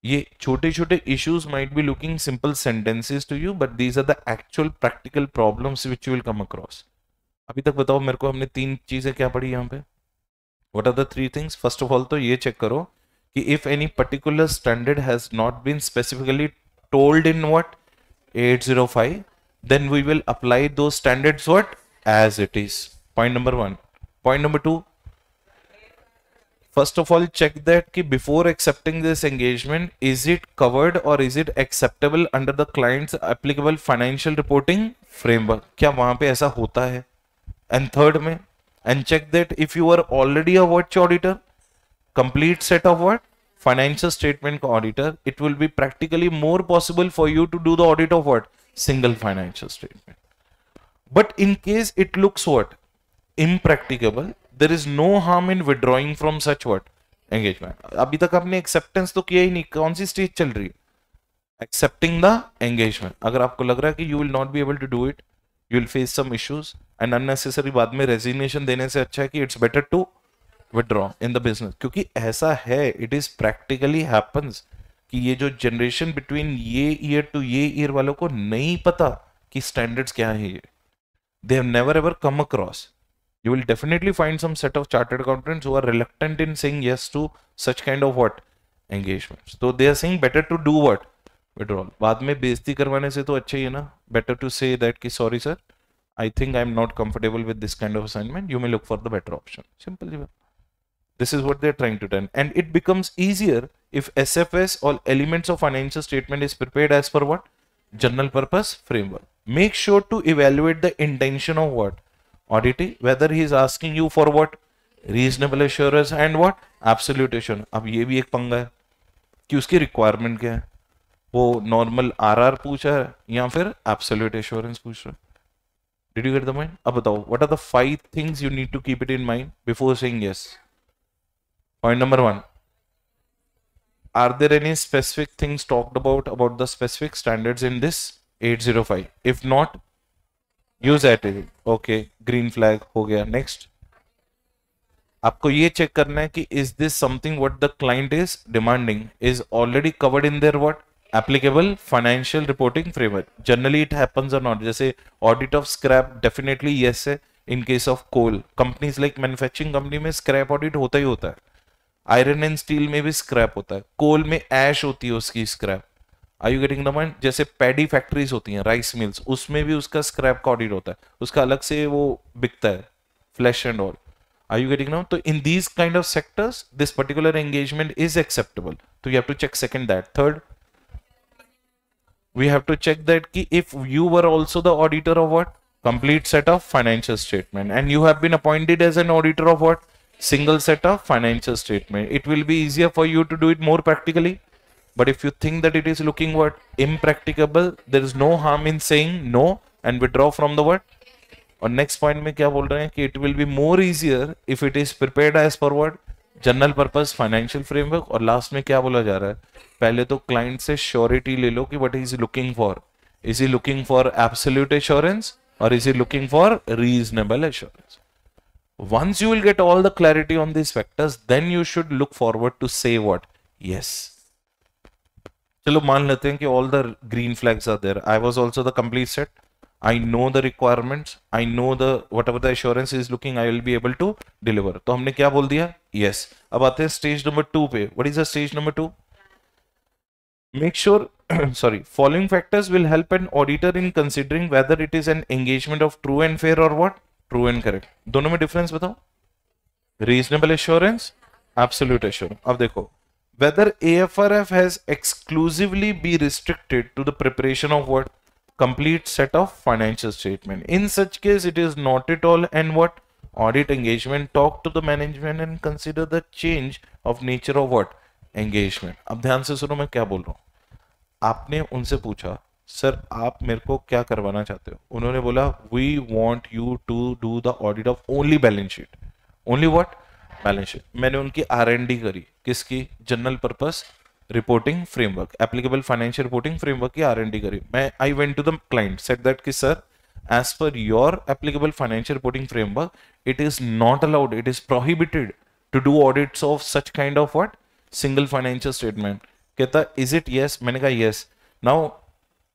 [SPEAKER 1] ये छोटे छोटे issues might be looking simple sentences to you, but these are the actual practical problems which you will come across. अभी तक बताओ मेरे को हमने 3 चीजें क्या पढ़ी यहाँ पे? What are the 3 things? First of all तो ये check करो कि if any particular standard has not been specifically told in what? 805, then we will apply those standards what? As it is. Point number 1. Point number 2, first of all check that ki before accepting this engagement, is it covered or is it acceptable under the client's applicable financial reporting framework? क्या वहां पे ऐसा होता है? And third में, and check that if you are already a watch auditor, complete set of what? Financial statement auditor, it will be practically more possible for you to do the audit of what? Single financial statement. But in case it looks what? Impracticable, there is no harm in withdrawing from such what engagement. अभी तक आपने acceptance तो किया ही नहीं, कौन सी stage चल रही है? Accepting the engagement. अगर आपको लग रहा है कि you will not be able to do it, you will face some issues and unnecessary बाद में resignation देने से अच्छा है कि it's better to withdraw in the business. क्योंकि ऐसा है, it is practically happens कि ये जो generation between ये year to ये year वालों को नहीं पता कि standards क्या है ये. They have never ever come across. You will definitely find some set of chartered accountants who are reluctant in saying yes to such kind of what engagements. So they are saying better to do what withdrawal. बाद में बेइज्जती करवाने से तो अच्छा ही है ना. Better to say that कि sorry sir, I think I am not comfortable with this kind of assignment. You may look for the better option. Simple. This is what they are trying to tell, and it becomes easier if SFS or elements of financial statement is prepared as per what general purpose framework. Make sure to evaluate the intention of what auditing, whether he is asking you for what reasonable assurance and what absolute assurance. अब ये भी एक पंगा है कि उसकी requirement क्या है, वो नॉर्मल आरआर पूछ रहा है या फिर एब्सोल्यूट एश्योरेंस पूछ रहा है. Did you get the mind? अब बताओ, what are the 5 things you need to keep it in mind before saying yes. Point number 1, are there any specific things talked about the specific standards in this 805? If not, use at it. Okay, green flag हो गया. Next, आपको ये check करना है कि is this something what the client is demanding is already covered in their what applicable financial reporting framework. Generally it happens or not. जैसे audit of scrap definitely yes है. In case of coal, companies like manufacturing company में scrap audit होता ही होता है. Iron and steel में भी scrap होता है. कोल में ऐश होती है उसकी scrap. Are you getting the point? जैसे पैडी फैक्ट्रीज होती हैं, राइस मिल्स, उसमें भी उसका स्क्रैप का ऑडिट होता है, उसका अलग से वो बिकता है, flash and all. Are you getting now? तो in these kind of sectors this particular engagement is acceptable. तो you have to check second that. Third, we have to check that ki if you were also the auditor of what complete set of financial statement and you have been appointed as an auditor of what single set of financial statement, it will be easier for you to do it more practically. But if you think that it is looking what impracticable, there is no harm in saying no and withdraw from the what. और next point में क्या बोल रहे हैं कि it will be more easier if it is prepared as per what general purpose financial framework. और last में क्या बोला जा रहा है, पहले तो क्लाइंट से श्योरिटी ले लो कि what is looking for. Is he looking for absolute assurance और is he looking for reasonable assurance. Once you will get all the clarity on these factors, then you should look forward to say what yes. चलो मान लेते हैं कि all the green flags are there. I was also the complete set. I know the requirements. I know the whatever the assurance is looking, I will be able to deliver. तो हमने क्या बोल दिया? Yes. अब आते हैं stage number 2 पे. What is the stage number 2? Make sure sorry, following factors will help an auditor in considering whether it is an engagement of true and fair or what true and correct. दोनों में difference बताओ. Reasonable assurance, absolute assurance. अब देखो, whether AFRF has exclusively be restricted to the preparation of what complete set of financial statement. In such case, it is not at all and what audit engagement. Talk to the management and consider the change of nature of what engagement. अब ध्यान से सुनो मैं क्या बोल रहा हूं. आपने उनसे पूछा सर आप मेरे को क्या करवाना चाहते हो. उन्होंने बोला we want you to do the audit of only balance sheet. Only what balance sheet. मैंने उनकी R&D करी. किसकी? General purpose reporting framework, applicable financial reporting framework की R&D करी. मैं I went to the client, said that कि sir as per your applicable financial reporting framework it is not allowed, it is prohibited to do audits of such kind of what single financial statement. कहता is it yes. मैंने कहा yes. Now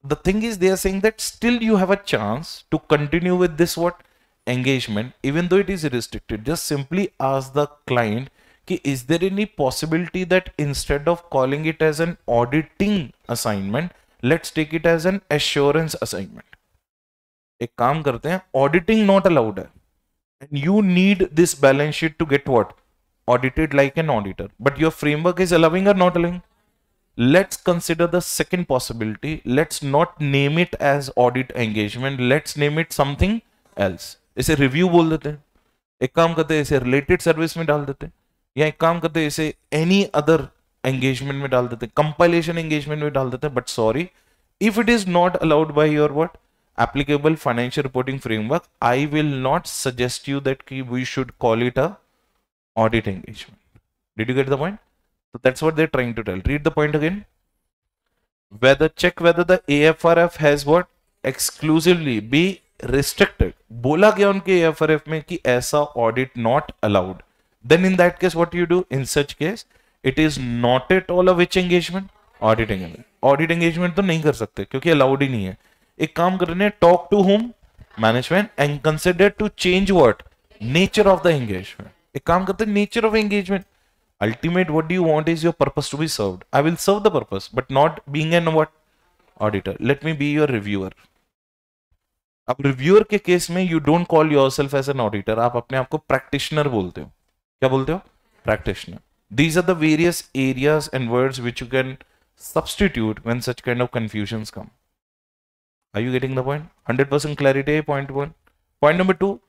[SPEAKER 1] the thing is they are saying that still you have a chance to continue with this what engagement even though it is restricted. Just simply ask the client ki is there any possibility that instead of calling it as an auditing assignment, let's take it as an assurance assignment. एक काम करते हैं, auditing not allowed है and you need this balance sheet to get what audited like an auditor, but your framework is allowing or not allowing. Let's consider the second possibility. Let's not name it as audit engagement. Let's name it something else. इसे review बोल देते हैं. एक काम करते हैं इसे related service में डाल देते हैं, या एक काम करते हैं इसे एनी अदर एंगेजमेंट में डाल देते हैं, कंपाइलेशन एंगेजमेंट में डाल देते हैं. But sorry, if it is not allowed by your what applicable financial reporting framework, I will not suggest you that we should call it a audit engagement. Did you get the point? So that's what they're trying to tell. Read the point again. Check whether the AFRF has what exclusively be restricted. बोला गया उनके AFRF में कि ऐसा audit not allowed. Then in that case, what do you do? In such case, it is not at all a which engagement? Audit engagement. Audit engagement तो नहीं कर सकते क्योंकि allowed ही नहीं है. एक काम करने talk to whom? Management and consider to change what? Nature of the engagement. एक काम करते nature of engagement. Ultimate, what do you want is your purpose to be served. I will serve the purpose, but not being an what? Auditor. Let me be your reviewer. अब reviewer के case में you don't call yourself as an auditor, आप अपने आप को practitioner बोलते हो. क्या बोलते हो? Practitioner. These are the various areas and words which you can substitute when such kind of confusions come. Are you getting the point? 100% clarity. Point one. Point number two.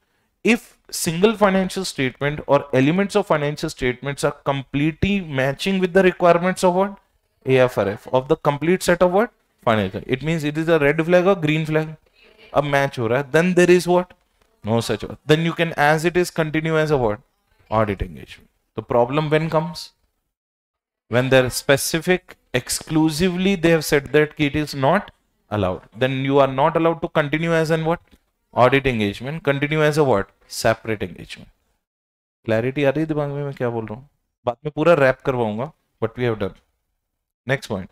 [SPEAKER 1] If single financial statement or elements of financial statements are completely matching with the requirements of what? AFRF, of the complete set of what? Financial. It means it is a red flag or green flag. अब match हो रहा है, then there is what? No such what. Then you can as it is continue as a what? Audit engagement. The problem when comes? When they're specific, exclusively they have said that it is not allowed. Then you are not allowed to continue as an what? Audit engagement. Continue as a what? Separate engagement. Clarity आ रही है दिमाग में मैं क्या बोल रहा हूँ? बाद में पूरा रैप करवाऊंगा. What we have done. Next point.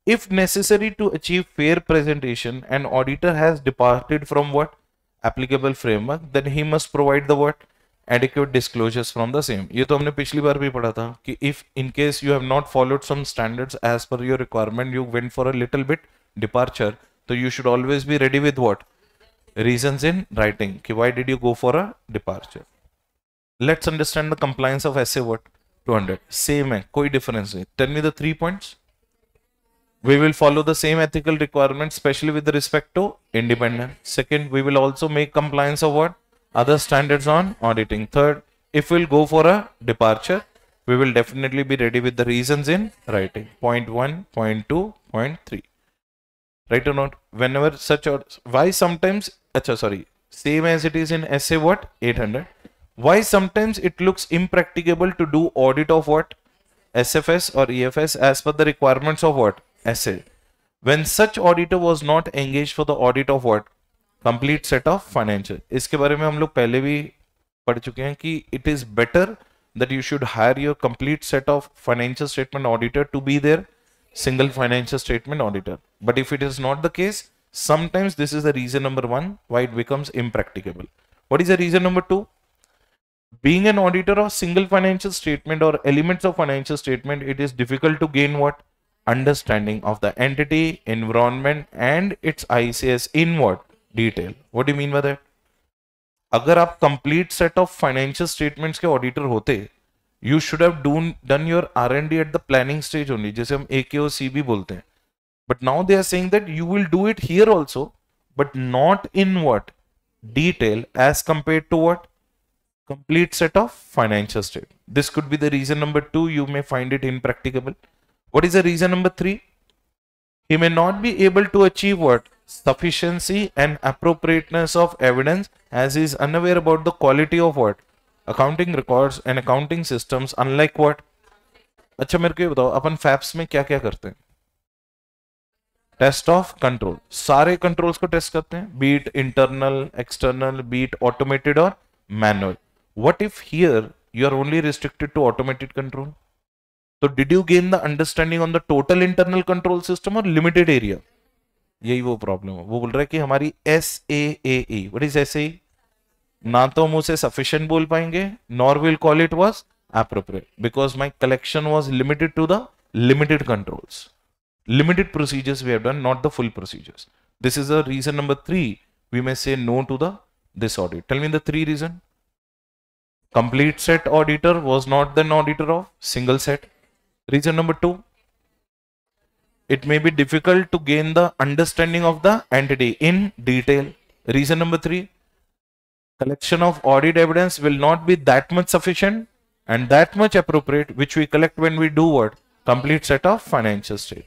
[SPEAKER 1] If necessary to achieve fair presentation, an auditor has departed from what? Applicable framework, then he must provide the what? Adequate disclosures from the same. ये तो हमने पिछली बार भी पढ़ा था कि if in case you have not followed some standards as per your requirement, you went for a little bit departure, so you should always be ready with what? Reasons in writing. कि why did you go for a departure? Let's understand the compliance of SA what? 200. Same है, कोई difference नहीं. Tell me the 3 points. We will follow the same ethical requirements, especially with respect to independent. Second, we will also make compliance of what? Other standards on auditing. Third, if we'll go for a departure, we will definitely be ready with the reasons in writing. Point 1, point 2, point 3. Right or not? Whenever such or why sometimes, same as it is in SA what? 800. Why sometimes it looks impracticable to do audit of what? SFS or EFS as per the requirements of what? SA. When such auditor was not engaged for the audit of what? Complete set of financial. इसके बारे में हम लोग पहले भी पढ़ चुके हैं कि it is better that you should hire your complete set of financial statement auditor to be their single financial statement auditor. But if it is not the case, sometimes this is the reason number 1 why it becomes impracticable. What is the reason number 2? Being an auditor of single financial statement or elements of financial statement, it is difficult to gain what? Understanding of the entity, environment and its ICS in what? Detail. What do you mean by that? अगर आप complete set of financial statements के auditor होते, you should have done your R&D at the planning stage only, जैसे हम AK और CB बोलते हैं. But now they are saying that you will do it here also, but not in what? Detail as compared to what? Complete set of financial statement. This could be the reason number 2. You may find it impracticable. What is the reason number 3? He may not be able to achieve what? Sufficiency and appropriateness of evidence as he is unaware about the quality of what? Accounting records and accounting systems, unlike what? अच्छा मेरे को ये बताओ अपन फैप्स में क्या क्या करते हैं? Test of control. सारे कंट्रोल्स को टेस्ट करते हैं, be it internal, external, be it automated और manual. What if here you are only restricted to automated control? So did you gain the understanding on the total internal control system or limited area? यही वो problem है. वो बोल रहा है कि हमारी SAAE, what is SAE? ना तो हम उसे sufficient बोल पाएंगे, nor will call it was appropriate because my collection was limited to the limited controls. Limited procedures we have done, not the full procedures. This is the reason number 3. We may say no to this audit. Tell me the 3 reason. Complete set auditor was not the auditor of single set. Reason number 2. It may be difficult to gain the understanding of the entity in detail. Reason number 3. Collection of audit evidence will not be that much sufficient and that much appropriate, which we collect when we do what? Complete set of financial state.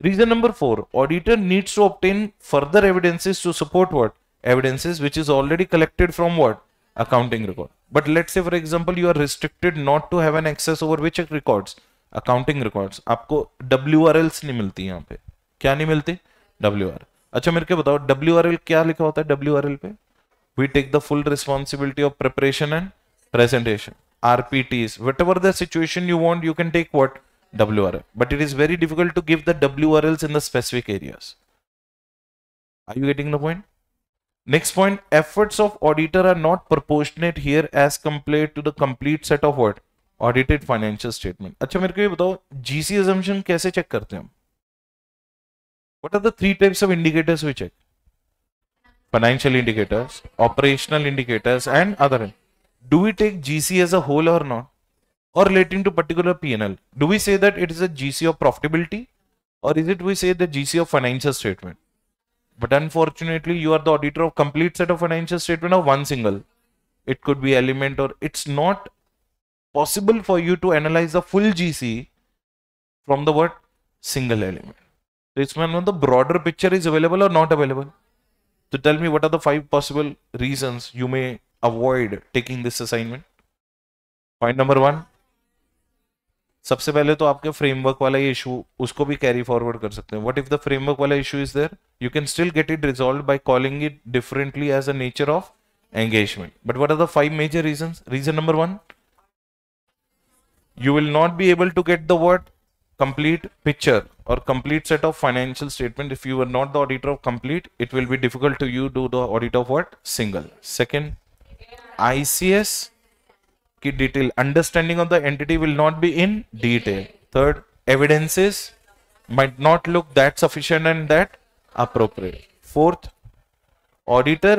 [SPEAKER 1] Reason number 4, auditor needs to obtain further evidences to support what? Evidences which is already collected from what? Accounting record. But let's say for example you are restricted not to have an access over which records? Accounting records. आपको WRLs नहीं मिलती यहाँ पे. क्या नहीं मिलती? WRL. अच्छा मेरे को बताओ WRL क्या लिखा होता है WRL पे? We take the full responsibility of preparation and presentation. RPTs, whatever the situation you want, you can take what? WRL. But it is very difficult to give the WRLs in the specific areas. Are you getting the point? Next point, efforts of auditor are not proportionate here as compared to the complete set of what? Audited financial statement. अच्छा मेरे को ये बताओ GC assumption कैसे check करते हैं हम? What are the 3 types of indicators we check? Financial indicators, operational indicators, and other. Do we take GC as a whole or not? Or relating to particular P&L? Do we say that it is a GC of profitability? Or is it we say the GC of financial statement? But unfortunately, you are the auditor of complete set of financial statement of one single. It could be element, or it's not possible for you to analyze the full GC from the what? Single element. So it's when the broader picture is available or not available. So tell me what are the 5 possible reasons you may avoid taking this assignment. Point number 1. सबसे पहले तो आपके framework वाला ये issue उसको भी carry forward कर सकते हैं. व्हाट इफ द फ्रेमवर्क वाला issue is there, you can still get it resolved by calling it differently as a nature of engagement. But what are the 5 major reasons? Reason number 1, you will not be able to get the what? Complete picture or complete set of financial statement. If you are not the auditor of complete, it will be difficult to you do the audit of what? Single. Second, ICS की detail understanding of the entity will not be in detail. Third, evidences might not look that sufficient and that appropriate. Fourth, auditor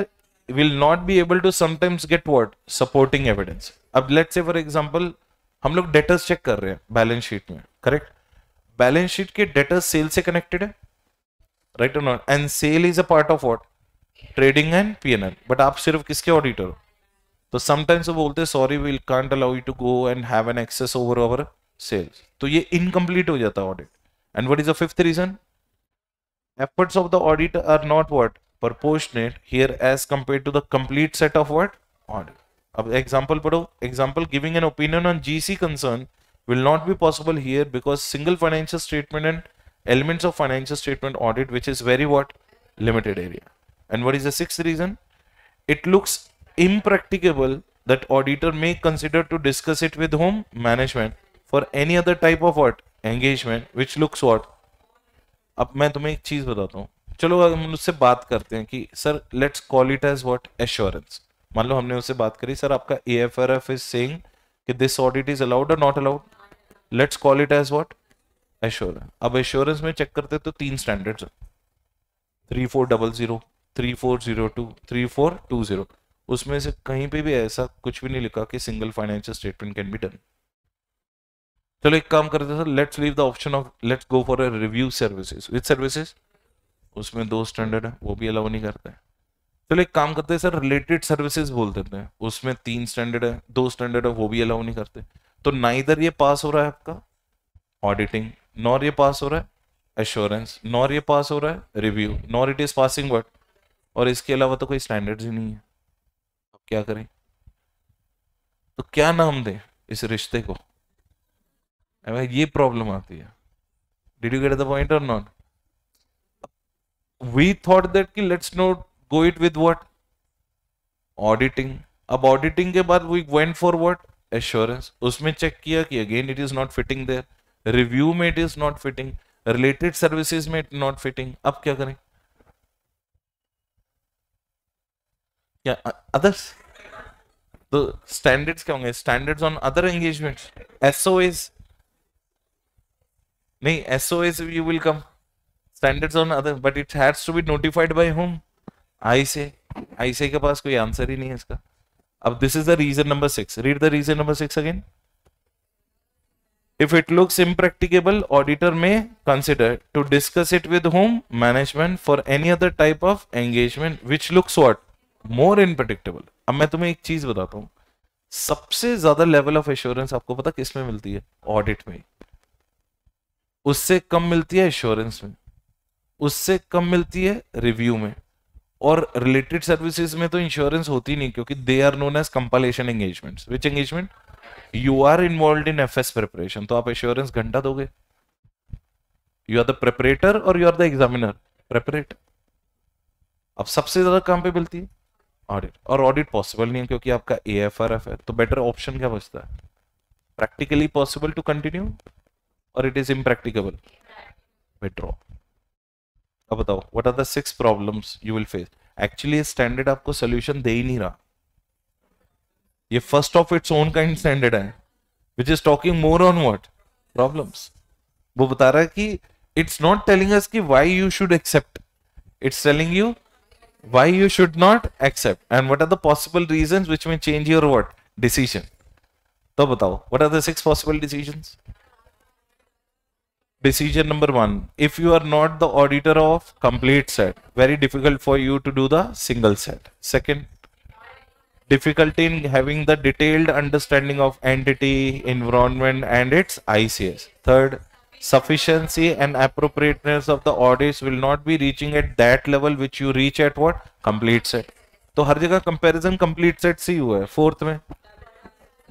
[SPEAKER 1] will not be able to sometimes get what? Supporting evidence. अब let's say for example हम लोग debtors check कर रहे हैं balance sheet में, correct? Balance sheet के debtors sale से connected है, राइट और not? And sale is a part of what? Trading and P&L. But आप सिर्फ किसके ऑडिटर हो? तो समटाइम्स वो बोलते हैं sorry we can't allow you to go and have an access over our sales. तो ये इनकम्प्लीट हो जाता है audit. And what is the fifth reason? Efforts of the audit are not what? proportionate here as compared to the complete set of what? Audit. अब example पढ़ो. Example, giving an opinion on GC concern will not be possible here because single financial statement and elements of financial statement audit which is very what? Limited area. And what is the sixth reason? It looks impracticable that auditor may consider to discuss it with whom? Management for any other type of what? Engagement which looks what? अब मैं तुम्हें एक चीज बताता हूँ. चलो हम उससे बात करते हैं कि sir let's call it as what? Assurance. मान लो हमने उससे बात करी, सर आपका AFRF इज सेइंग कि दिस ऑडिट इज अलाउड और not allowed. Let's call it as what? Assurance. अब एश्योरेंस में चेक करते तो 3 स्टैंडर्ड्स, 3400, 3402, 3420. उसमें से कहीं पे भी ऐसा कुछ भी नहीं लिखा कि single financial statement can be done. चलो एक काम करते sir, let's leave the option of let's go for a review services. With services उसमें 2 स्टैंडर्ड है, वो भी अलाउ नहीं करते हैं. चलो एक काम करते हैं सर, रिलेटेड सर्विसेज बोल देते हैं, उसमें 3 स्टैंडर्ड है, 2 स्टैंडर्ड है, वो भी अलाउ नहीं करते. तो नाइदर ये पास हो रहा है आपका ऑडिटिंग, नॉर ये पास हो रहा है एश्योरेंस, नॉर ये पास हो रहा है review, nor it is passing what? और इसके अलावा तो कोई स्टैंडर्ड्स ही नहीं है. अब क्या करें? तो क्या नाम दें इस रिश्ते को? ये प्रॉब्लम आती है. Did you get the point और नॉट? We thought that कि let's not go it with what? Auditing. अब auditing के बाद we went for what? Assurance. उसमें चेक किया कि again it is not fitting there. Review में it is not fitting. Related services में it not fitting. अब क्या करें? क्या others? तो standards क्या होंगे? Standards on other engagements. SOAs. नहीं, SOAs you will come. Standards on other, but it has to be notified by whom? ICA. ICA के पास कोई आंसर ही नहीं है इसका. अब this is the reason number 6. Read the reason number 6 again. If it looks impracticable, auditor may consider to discuss it with whom? Management for any other type of engagement which looks what? More unpredictable. अब मैं तुम्हें एक चीज बताता हूँ, सबसे ज्यादा level of assurance आपको पता किस में मिलती है? ऑडिट में. उससे कम मिलती है एश्योरेंस में, उससे कम मिलती है रिव्यू में, और रिलेटेड सर्विसेज में तो इंश्योरेंस होती नहीं क्योंकि they are known as compilation engagements. Which engagement? You are involve in FS preparation, तो आप एश्योरेंस घंटा दोगे. यू आर द प्रिपरेटर और you are the examiner. Preparer. अब सबसे ज्यादा काम पे मिलती है ऑडिट, और ऑडिट पॉसिबल नहीं है क्योंकि आपका एएफआरएफ है. तो बेटर ऑप्शन क्या बचता है? प्रैक्टिकली पॉसिबल टू कंटिन्यू और इट इज इम्प्रैक्टिकेबल, विड्रॉ. अब बताओ what are the 6 problems you will face. Actually standard आपको सोल्यूशन दे ही नहीं रहा. ये first of its own kind standard है which is talking more on what problems. वो बता रहा है कि इट्स नॉट टेलिंग अस कि why you should accept, it's telling you why you should not accept and what are the possible reasons which may change your what decision. तो बताओ what are the 6 possible decisions. Decision number 1, if you are not the auditor of complete set, very difficult for you to do the single set. Second, difficulty in having the detailed understanding of entity, environment and its ICS. Third, sufficiency and appropriateness of the audits will not be reaching at that level which you reach at what complete set. तो हर जगह comparison complete set से ही हुआ है. Fourth में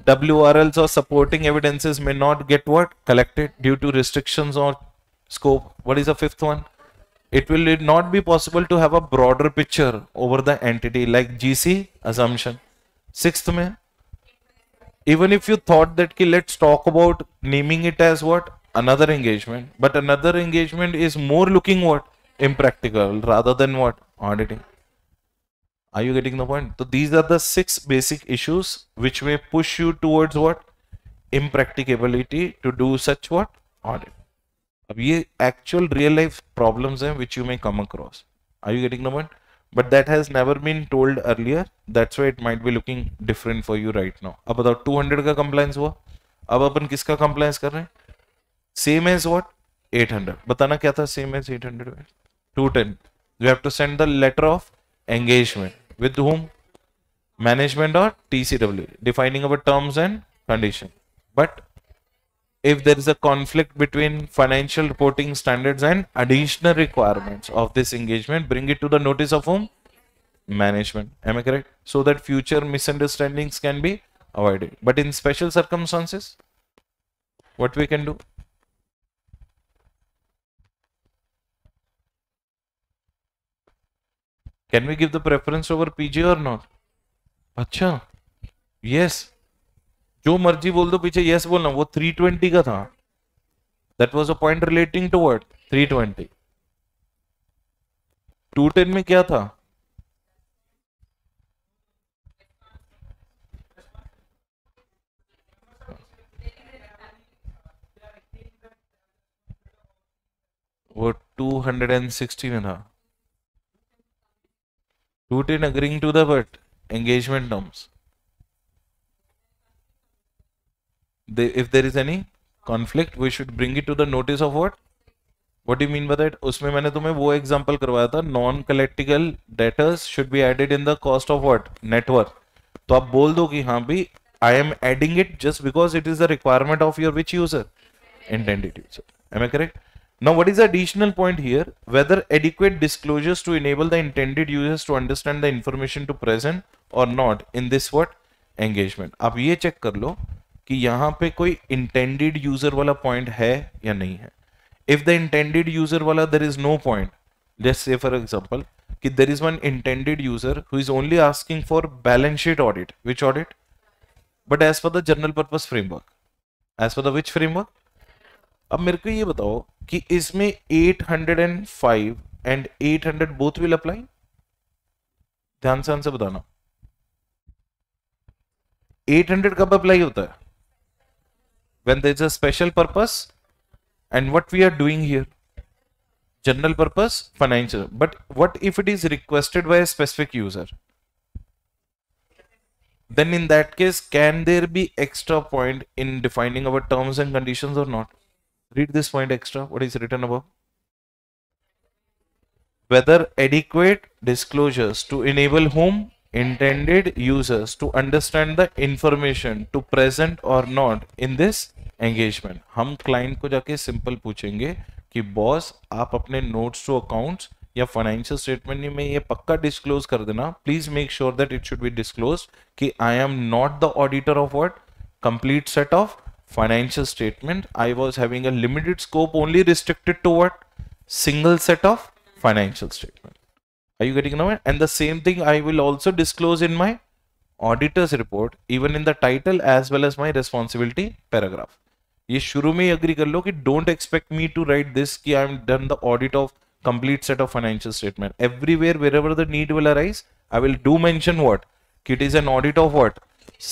[SPEAKER 1] WRLs or supporting evidences may not get what collected due to restrictions or scope. What is the fifth one? It will not be possible to have a broader picture over the entity like GC assumption. Sixth में, even if you thought that ki let's talk about naming it as what another engagement, but another engagement is more looking what impractical rather than what auditing. Are you getting the point? So these are the 6 basic issues which may push you towards what impracticability to do such what audit. अब ये actual real life problems हैं which you may come across. Are you getting the point? But that has never been told earlier. That's why it might be looking different for you right now. अब बताओ 200 का compliance हुआ. अब अपन किसका compliance कर रहे हैं? Same as what 800. बताना क्या था same as 800 में? 210. You have to send the letter of engagement with whom? Management or TCW, defining our terms and condition. But if there is a conflict between financial reporting standards and additional requirements of this engagement, bring it to the notice of whom? Management. Am I correct? So that future misunderstandings can be avoided. But in special circumstances, what we can do? Can we give the preference over PG or not? अच्छा, yes. जो मर्जी बोल दो पीछे yes बोलना. वो 320 का था. That was a point relating to what? 320. 210 में क्या था? वो 260 में था. 210 agreeing to the what? Engagement terms. If there is any conflict, we should bring it to the notice of what? What do you mean by that? उसमें मैंने तुम्हें वो एग्जांपल करवाया था. Non collectible debtors should be added in the cost of what network. तो आप बोल दो कि हाँ भी I am adding it just because it is the requirement of your which user intended user. Am I correct? Now, what is the additional point here? Whether adequate disclosures to enable the intended users to understand the information to present or not in this what engagement. आप ये check कर लो कि यहाँ पे कोई intended user वाला point है या नहीं है. If the intended user वाला there is no point, let's say for example कि there is one intended user who is only asking for balance sheet audit. Which audit? But as per the general purpose framework. As per the which framework? अब मेरे को ये बताओ कि इसमें 805 and 800 both will apply. ध्यान से answer बताना. 800 कब अप्लाई होता है? when there is a special purpose and what we are doing here, general purpose financial. But what if it is requested by a specific user? Then in that case, can there be extra point in defining our terms and conditions or not? Read this point extra. What is written above? Whether adequate disclosures to enable whom? Intended users to understand the information to present or not in this engagement, हम client को जाके simple पूछेंगे कि boss आप अपने notes to accounts या financial statement में ये पक्का डिस्क्लोज कर देना, please make sure that it should be disclose कि I am not the auditor of what complete set of financial statement. I was having a limited scope only restricted to what? Single set of financial statement. Are you getting now? And the same thing I will also disclose in my auditor's report, even in the title as well as my responsibility paragraph. ये शुरू में ही agree कर लो कि don't expect me to write this कि I am done the audit of complete set of financial statement. Everywhere wherever the need will arise, I will do mention what? कि it is an audit of what?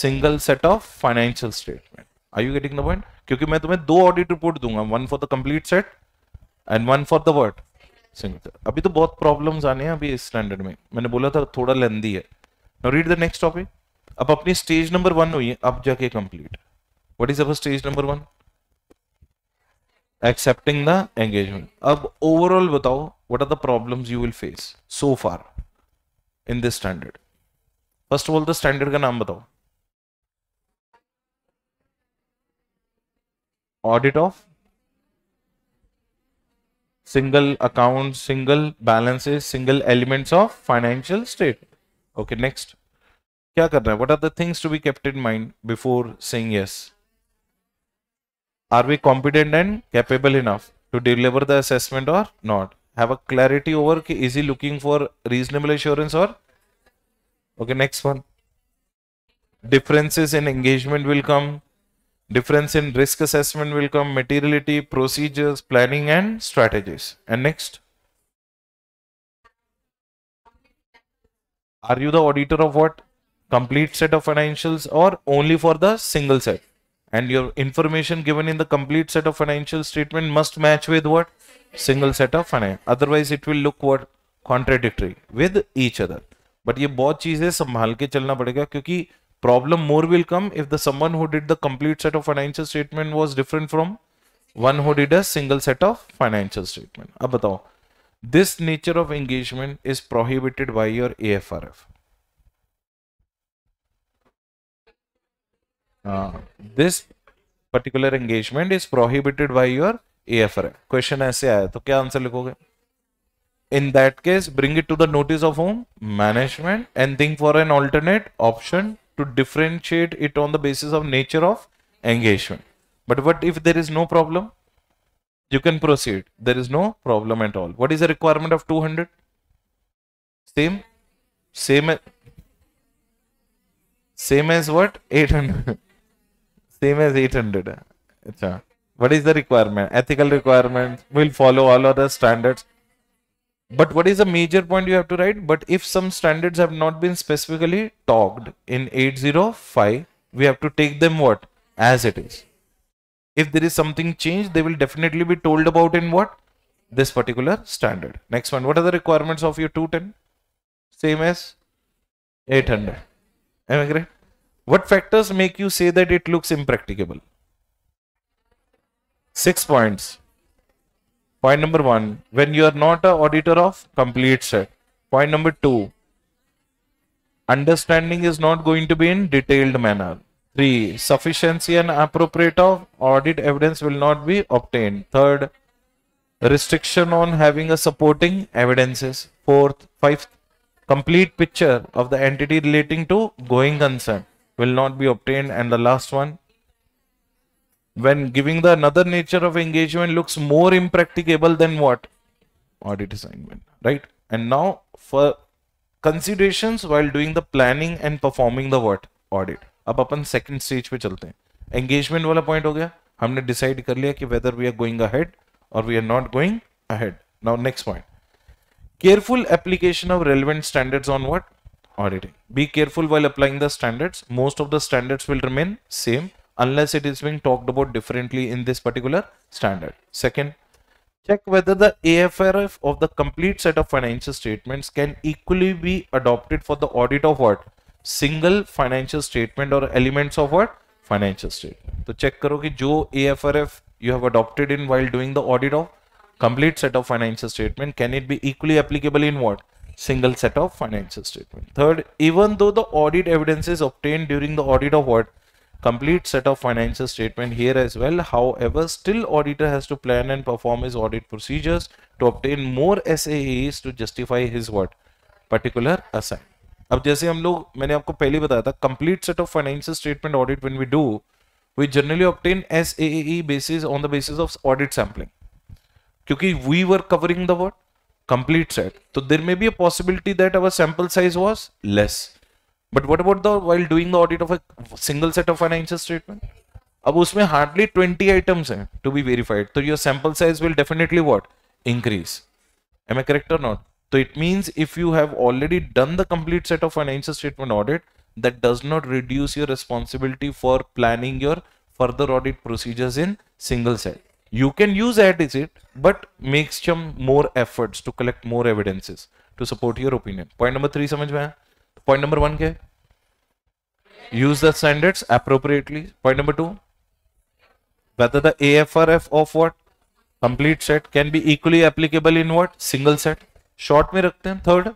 [SPEAKER 1] Single set of financial statement. Are you getting the point? क्योंकि मैं तुम्हें दो audit report दूंगा, one for the complete set and one for the word single set. अभी तो बहुत problems आने हैं अभी इस स्टैंडर्ड में, मैंने बोला था थोड़ा लेंदी है. Now read the next topic. अब अपनी स्टेज नंबर 1 हुई है, अब जाके complete. What is our stage number 1? Accepting the engagement. अब ओवरऑल बताओ what are the problems you will face so far in this standard. First of all the standard का नाम बताओ. Audit of single accounts, single balances, single elements of financial statement. Okay, next. क्या करना है? What are the things to be kept in mind before saying yes? Are we competent and capable enough to deliver the assessment or not? Have a clarity over कि is he looking for reasonable assurance or? Okay, next one. Differences in engagement will come. Difference in risk assessment will come, materiality, procedures, planning and strategies. And next, are you the auditor of what? Complete set of financials or only for the single set? And your information given in the complete set of financial statement must match with what? Single set of finance. Otherwise it will look what? Contradictory with each other. But ये बहुत चीजें संभाल के चलना पड़ेगा, क्योंकि problem more will come if the someone who did the complete set of financial statement was different from one who did a single set of financial statement. अब बताओ, this nature of engagement is prohibited by your AFRF. This particular engagement is prohibited by your AFRF. Question ऐसे आया तो क्या answer लिखोगे? In that case, bring it to the notice of whom? Management, and think for an alternate option to differentiate it on the basis of nature of engagement. But what if there is no problem? You can proceed. There is no problem at all. What is the requirement of 200? Same as what? 800. Same as 800. Achha. What is the requirement? Ethical requirements will follow all other standards. But what is the major point you have to write? But if some standards have not been specifically talked in 805, we have to take them what? As it is. If there is something changed, they will definitely be told about in what? This particular standard. Next one. What are the requirements of your 210? Same as 800. Am I correct? What factors make you say that it looks impracticable? 6 points. Point number 1, when you are not an auditor of complete set. Point number 2, understanding is not going to be in detailed manner. 3, sufficiency and appropriate of audit evidence will not be obtained. 3rd, restriction on having a supporting evidences. 4th, 5th, complete picture of the entity relating to going concern will not be obtained. And the last one, when giving the another nature of engagement looks more impracticable than what? Audit assignment, right? And now for considerations while doing the planning and performing the what? Audit. अब अपन second stage पे चलते हैं. Engagement वाला point हो गया, हमने decide कर लिया कि whether we are going ahead or we are not going ahead. Now next point. Careful application of relevant standards on what? Auditing. Be careful while applying the standards. Most of the standards will remain same unless it is being talked about differently in this particular standard. Second, check whether the AFRF of the complete set of financial statements can equally be adopted for the audit of what? Single financial statement or elements of what? Financial statement. So check करो कि जो AFRF you have adopted in while doing the audit of complete set of financial statement, can it be equally applicable in what? Single set of financial statement. Third, even though the audit evidence is obtained during the audit of what? complete set of financial statement here as well. However, still auditor has to plan and perform his audit procedures to obtain more SAEs to justify his what particular assign. अब जैसे हम लोग, मैंने आपको पहले बताया था, complete set of financial statement audit when we do, we generally obtain SAE basis on the basis of audit sampling, क्योंकि we were covering the what complete set, so there may be a possibility that our sample size was less. But what about the while doing the audit of a single set of financial statement? अब उसमें hardly 20 items हैं to be verified, so your sample size will definitely what increase. Am I correct or not? So it means if you have already done the complete set of financial statement audit, that does not reduce your responsibility for planning your further audit procedures in single set. You can use as it, but make some more efforts to collect more evidences to support your opinion. Point number 3 समझ में आया? Point number 1 क्या है? Use the standards appropriately. Point number 2, whether the AFRF of what complete set can be equally applicable in what single set. Short में रखते हैं. Third,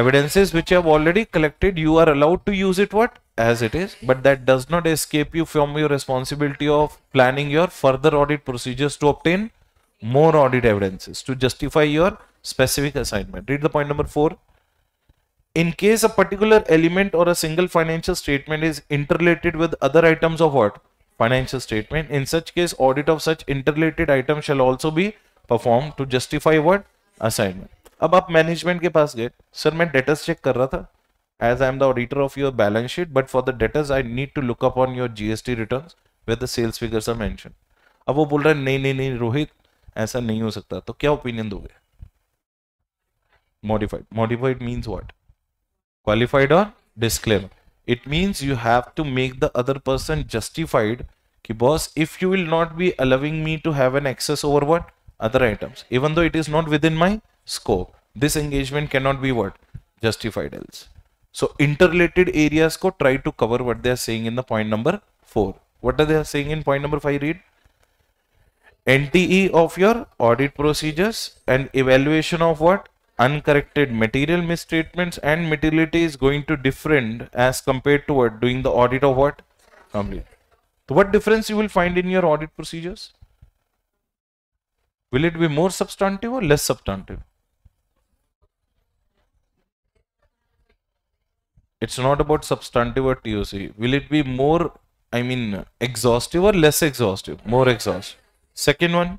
[SPEAKER 1] evidences which you have already collected, you are allowed to use it what as it is, but that does not escape you from your responsibility of planning your further audit procedures to obtain more audit evidences to justify your specific assignment. Read the point number 4. In case a particular element or a single financial statement is interrelated with other items of what financial statement, in such case audit of such interrelated items shall also be performed to justify what assignment. अब आप management के पास गए, sir मैं debtors check कर रहा था, as I am the auditor of your balance sheet, but for the debtors I need to look upon your GST returns where the sales figures are mentioned. अब वो बोल रहा है नहीं रोहित ऐसा नहीं हो सकता, तो क्या ओपिनियन दोगे? Modified means what? Qualified or disclaimer. It means you have to make the other person justified कि boss, if you will not be allowing me to have an access over what other items, even though it is not within my scope, this engagement cannot be what justified else. So interrelated areas ko try to cover what they are saying in the point number 4. What are they saying in point number 5? Read. NTE of your audit procedures and evaluation of what uncorrected material misstatements and materiality is going to different as compared to what doing the audit of what complete. So what difference you will find in your audit procedures? Will it be more substantive or less substantive? It's not about substantive or TOC. Will it be more, exhaustive or less exhaustive? More exhaustive. Second one,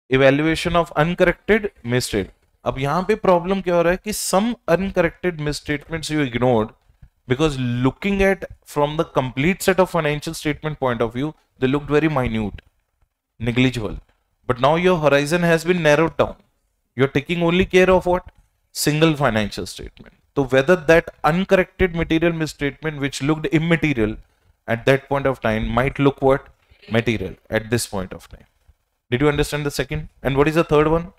[SPEAKER 1] evaluation of uncorrected misstatement. अब यहाँ पे problem क्या हो रहा है कि some uncorrected misstatements you ignored because looking at from the complete set of financial statement point of view, they looked very minute, negligible. But now your horizon has been narrowed down. You're taking only care of what? Single financial statement. So whether that uncorrected material misstatement which looked immaterial at that point of time might look what? Material at this point of time. Did you understand the second? And what is the third one?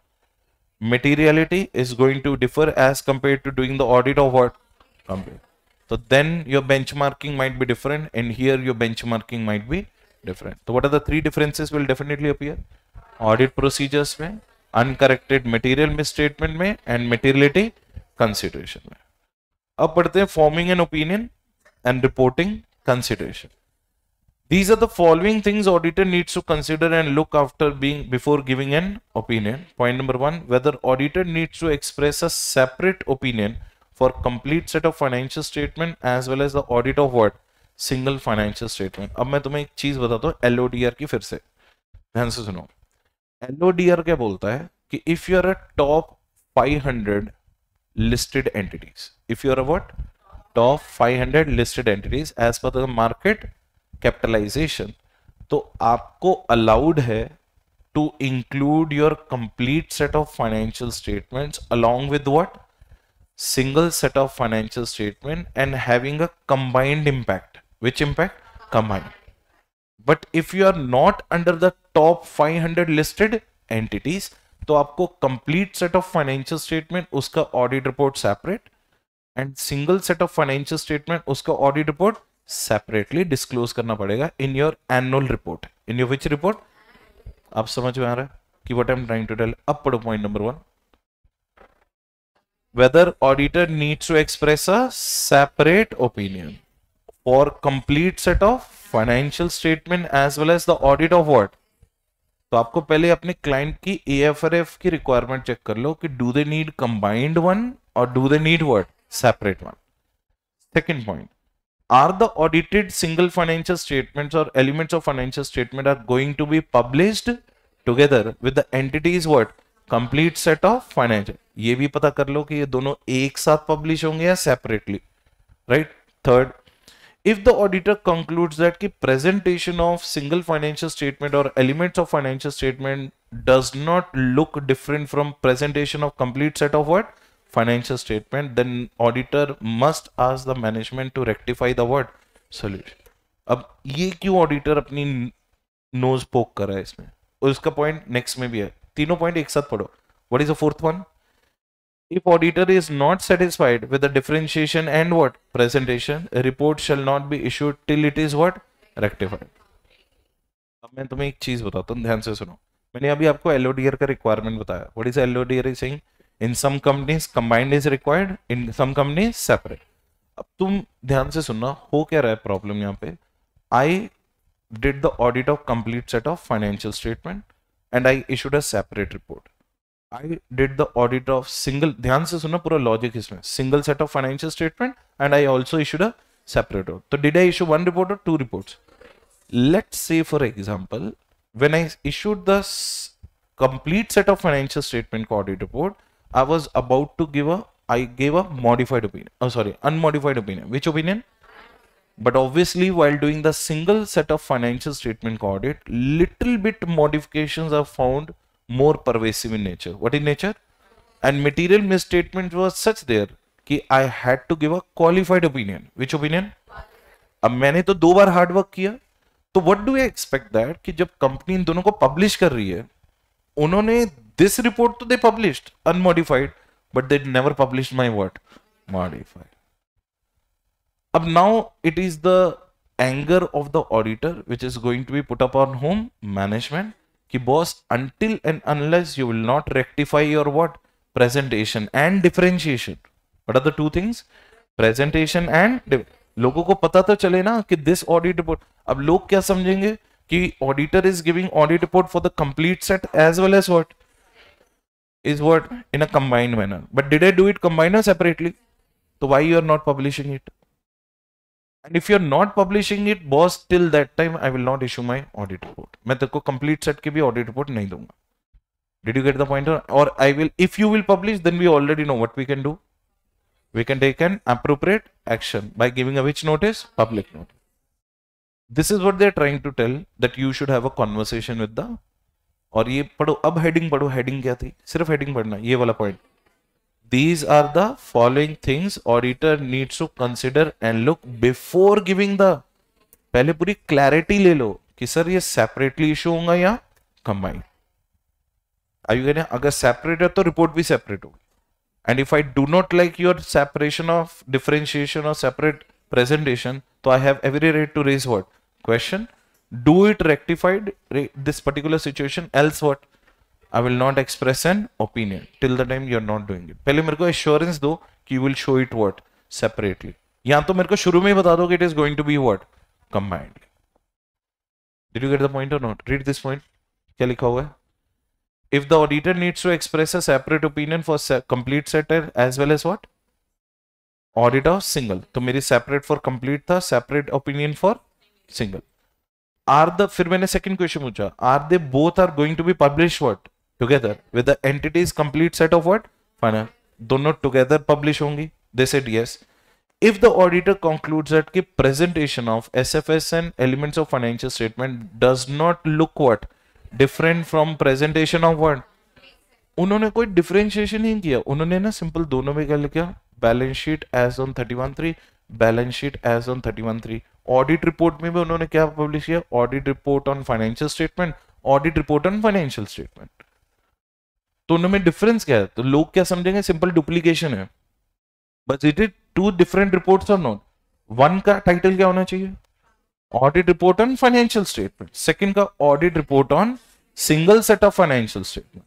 [SPEAKER 1] Materiality is going to differ as compared to doing the audit of what? Complete. So then your benchmarking might be different and here your benchmarking might be different. So what are the 3 differences will definitely appear? Audit procedures में, uncorrected material misstatement में and materiality consideration में. अब पढ़ते हैं forming an opinion and reporting consideration. These are the following things auditor needs to consider and look after before giving an opinion. Point number 1, whether auditor needs to express a separate opinion for complete set of financial statement as well as the audit of what? Single financial statement. अब मैं तुम्हें एक चीज बताता हूँ LODR की फिर से ध्यान से सुनो. LODR क्या बोलता है कि if you are a top 500 listed entities, if you are a what? Top 500 listed entities as per the market capitalization, तो आपको अलाउड है to include your complete set of financial statements along with what single set of financial statement and having a combined impact. Which impact? Combined. But if you are not under the top 500 listed entities, तो आपको complete set of financial statement उसका audit report separate and single set of financial statement उसका audit report separately disclose करना पड़ेगा in your annual report. In your which report? आप समझ में आ रहा है कि what I am trying to tell? अब पढ़ो point number 1, whether auditor needs to express a separate opinion for complete set of financial statement as well as the audit of what. तो आपको पहले अपने क्लाइंट की AFRF की requirement check कर लो कि do they need combined one और do they need what separate one. Second point, are the audited single financial statements or elements of financial statement are going to be published together with the entities what complete set of financial. ये भी पता कर लो कि ये दोनों एक साथ पब्लिश होंगे या separately, right. Third, if the auditor concludes that the presentation of single financial statement or elements of financial statement does not look different from presentation of complete set of what financial statement, then auditor must ask the management to rectify the what solution. अब ये क्यों auditor अपनी knows पोक कर रहा है इसमें, और इसका पॉइंट नेक्स्ट में भी है. तीनों पॉइंट एक साथ पढ़ो. What is the fourth one? If auditor is not satisfied with the differentiation and what presentation, a report shall not be issued till it is what rectified. अब मैं तुम्हें एक चीज बताता हूँ, ध्यान से सुनो. मैंने अभी आपको LODR का रिक्वायरमेंट बताया. What is LODR is saying? In some companies combined is required, in some companies separate. अब तुम ध्यान से सुनना, हो क्या रहा है प्रॉब्लम यहाँ पे. I did the audit of complete set of financial statement and I issued a separate report. I did the audit of single, ध्यान से सुनना पूरा लॉजिक इसमें, single set of financial statement and I also issued a separate report. So did I issue one report or two reports? Let's say for example, when I issued the complete set of financial statement audit report, I was about to I gave a modified opinion. Oh, sorry, unmodified opinion. Which opinion? But obviously, while doing the single set of financial statement audit, little bit modifications are found more pervasive in nature. What in nature? And material misstatement was such there कि I had to give a qualified opinion. Which opinion? अब मैंने तो 2 बार hard work किया, तो what do I expect that कि जब company इन दोनों को पब्लिश कर रही है, उन्होंने this report तो they published unmodified, but they never published my what modified. अब now it is the anger of the auditor which is going to be put upon whom? Management. कि boss, until and unless you will not rectify your what presentation and differentiation. What are the two things? Presentation and लोगों को पता तो चले ना कि this audit report. अब लोग क्या समझेंगे कि auditor is giving audit report for the complete set as well as what is what in a combined manner. But did I do it combined or separately? So why you are not publishing it? And if you are not publishing it, boss, till that time I will not issue my audit report. मैं तेरे को complete set की भी audit report नहीं दूंगा. Did you get the point? Or I will, if you will publish, then we already know what we can do. We can take an appropriate action by giving a which notice? Public notice. This is what they are trying to tell, that you should have a conversation with the. और ये पढ़ो, अब heading पढ़ो. Heading क्या थी? सिर्फ heading पढ़ना, ये वाला point. These are the following things auditor needs to consider and look before giving the. पहले पूरी क्लैरिटी ले लो कि सर ये सेपरेटली इशू होगा या कंबाइंड. अगर सेपरेट है तो रिपोर्ट भी सेपरेट होगी. And if I do not like your separation of differentiation और सेपरेट प्रेजेंटेशन, तो I have every right to raise what question. Do it rectified this particular situation, else what I will not express an opinion till the time you are not doing it. पहले मेरे को assurance दो कि you will show it what separately. या तो मेरे को शुरू में ही बता दो कि it is going to be what combined. Did you get the point or not? Read this point. क्या लिखा हुआ है? If the auditor needs to express a separate opinion for complete set as well as what audit of single, तो मेरी separate for complete था, separate opinion for single. Are the, फिर मैंने second question पूछा, are they both are going to be published what together with the entities complete set of what final, दोनों together publish होंगी? They said yes. If the auditor concludes that the presentation of SFS and elements of financial statement does not look what different from presentation of what, उन्होंने कोई differentiation नहीं किया. उन्होंने ना simple दोनों में क्या लिखा? Balance sheet as on 31/3, balance sheet as on 31/3. Audit report में भी उन्होंने क्या पब्लिश किया? Audit report on financial statement, audit report on financial statement. तो उनमें डिफरेंस क्या है? तो लोग क्या समझेंगे? सिंपल डुप्लीकेशन है. But it is two different reports और नॉट. वन का टाइटल क्या होना चाहिए? Audit report on financial statement. Second का audit report on single set of financial statement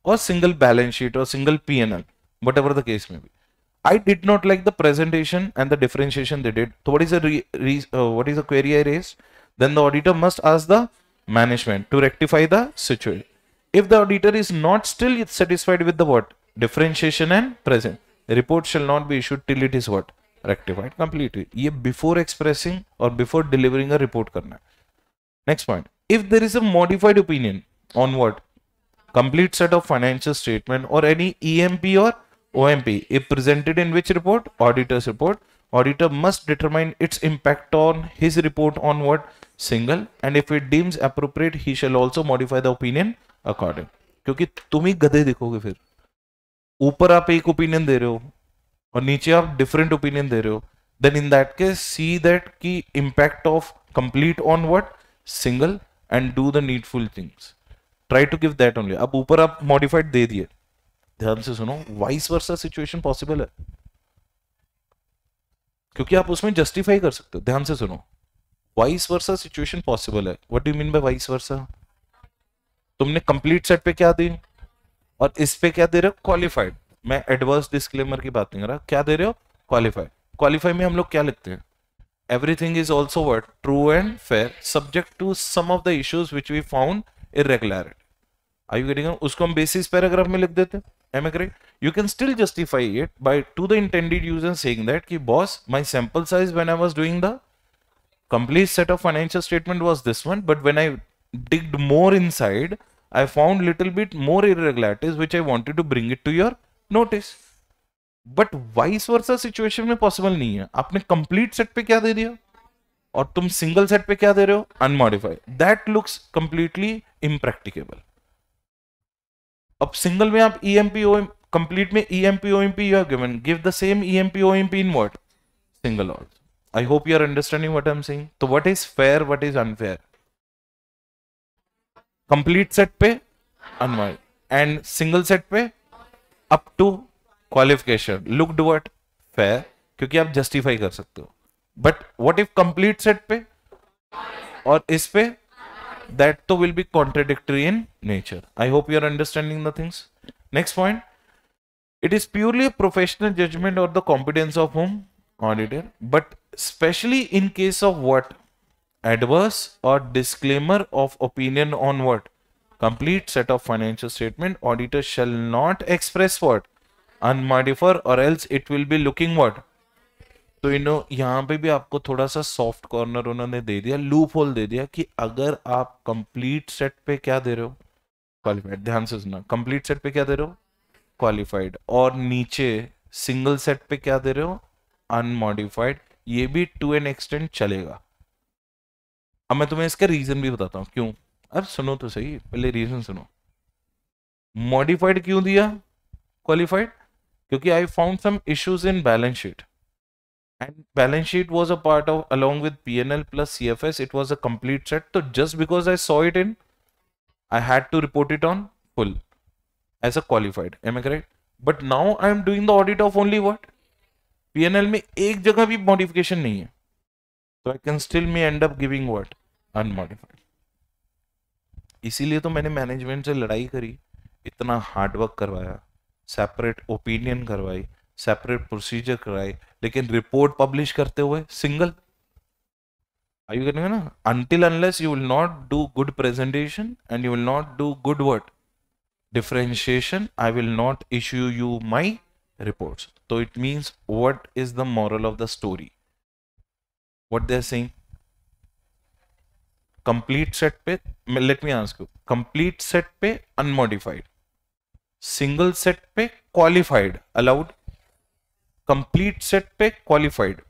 [SPEAKER 1] और सिंगल बैलेंस शीट और single P&L, what ever the case में भी. I did not like the presentation and the differentiation they did. So what is the query I raised? Then the auditor must ask the management to rectify the situation. If the auditor is not still satisfied with the what? Differentiation and present, the report shall not be issued till it is what? Rectified completely. ये before expressing or before delivering a report करना है. Next point. If there is a modified opinion on what? Complete set of financial statement or any EMP or OMP, if presented in which report? Auditor's report. Auditor must determine its impact on his report on what? Single. And if it deems appropriate, he shall also modify the opinion according. क्योंकि तुम ही गधे दिखोगे फिर. ऊपर आप एक opinion दे रहे हो और नीचे आप डिफरेंट ओपिनियन दे रहे हो. Then in that case, see that की impact of complete on what? Single and do the needful things. Try to give that only. अब ऊपर आप modified दे दिए. ध्यान से सुनो, वाइस वर्सा सिचुएशन पॉसिबल है क्योंकि आप उसमें जस्टिफाई कर सकते हो. ध्यान से सुनो, वाइस वर्सा सिचुएशन पॉसिबल है. What do you mean by vice versa? तुमने कंप्लीट सेट पे क्या दी और इस पे क्या दे रहे हो? क्वालिफाइड. मैं एडवर्स डिस्क्लेमर की बात नहीं कर रहा. क्या दे रहे हो? क्वालिफाइड. क्वालिफाई में हम लोग क्या लिखते हैं? Everything is also what? True and fair subject to some of the issues which we found irregularity. Are you getting it? उसको हम बेसिस पैराग्राफ में लिख देते हैं. Am I correct? You can still justify it by to the intended user saying that कि boss, my sample size when I was doing the complete set of financial statement was this one, but when I digged more inside, I found little bit more irregularities which I wanted to bring it to your notice. But vice versa situation में possible नहीं है. आपने complete set पे क्या दे दिया और तुम single set पे क्या दे रहे हो? Unmodified. That looks completely impracticable. अब सिंगल में आप EMP OMP, कंप्लीट में EMP OMP you have given, give the same EMP OMP in what? Single also. I hope you are understanding what I am saying. So what is fair, what is unfair? Complete set पे unwind and single set पे up to qualification looked what? Fair, क्योंकि आप justify कर सकते हो. But what if complete set पे और इस पे? That too will be contradictory in nature. I hope you are understanding the things. Next point. It is purely a professional judgment or the competence of whom? Auditor. But especially in case of what? Adverse or disclaimer of opinion on what? Complete set of financial statement. Auditor shall not express what? Unmodified or else it will be looking what? तो यहाँ पे भी आपको थोड़ा सा soft corner उन्होंने दे दिया, loop hole दे दिया कि अगर आप कंप्लीट सेट पे क्या दे रहे हो? क्वालिफाइड. ध्यान से सुनना, कंप्लीट सेट पे क्या दे रहे हो? क्वालिफाइड. और नीचे सिंगल सेट पे क्या दे रहे हो? अनमॉडिफाइड. ये भी टू एन एक्सटेंट चलेगा. अब मैं तुम्हें इसका रीजन भी बताता हूं क्यों. अब सुनो तो सही, पहले रीजन सुनो. मॉडिफाइड क्यों दिया क्वालिफाइड? क्योंकि I found some issues in balance sheet. And balance sheet was a part of, along with P&L plus CFS, it was a complete set. So just because I saw it in, I had to report it on full as a qualified. Am I correct? But now I am doing the audit of only what? P&L में एक जगह भी modification नहीं है. So I can still may end up giving what? Unmodified. इसीलिए तो मैंने management से लड़ाई करी, इतना हार्डवर्क करवाया, सेपरेट ओपिनियन करवाई, सेपरेट प्रोसीजर कराई, लेकिन रिपोर्ट पब्लिश करते हुए single. Are you getting it? Until unless you will not do good presentation and you will not do good what? Differentiation, I will not issue you my reports. So it means what is the moral of the story? What they are saying? Complete set पे, let me ask you, complete set पे unmodified, single set पे qualified allowed, complete set पे qualified,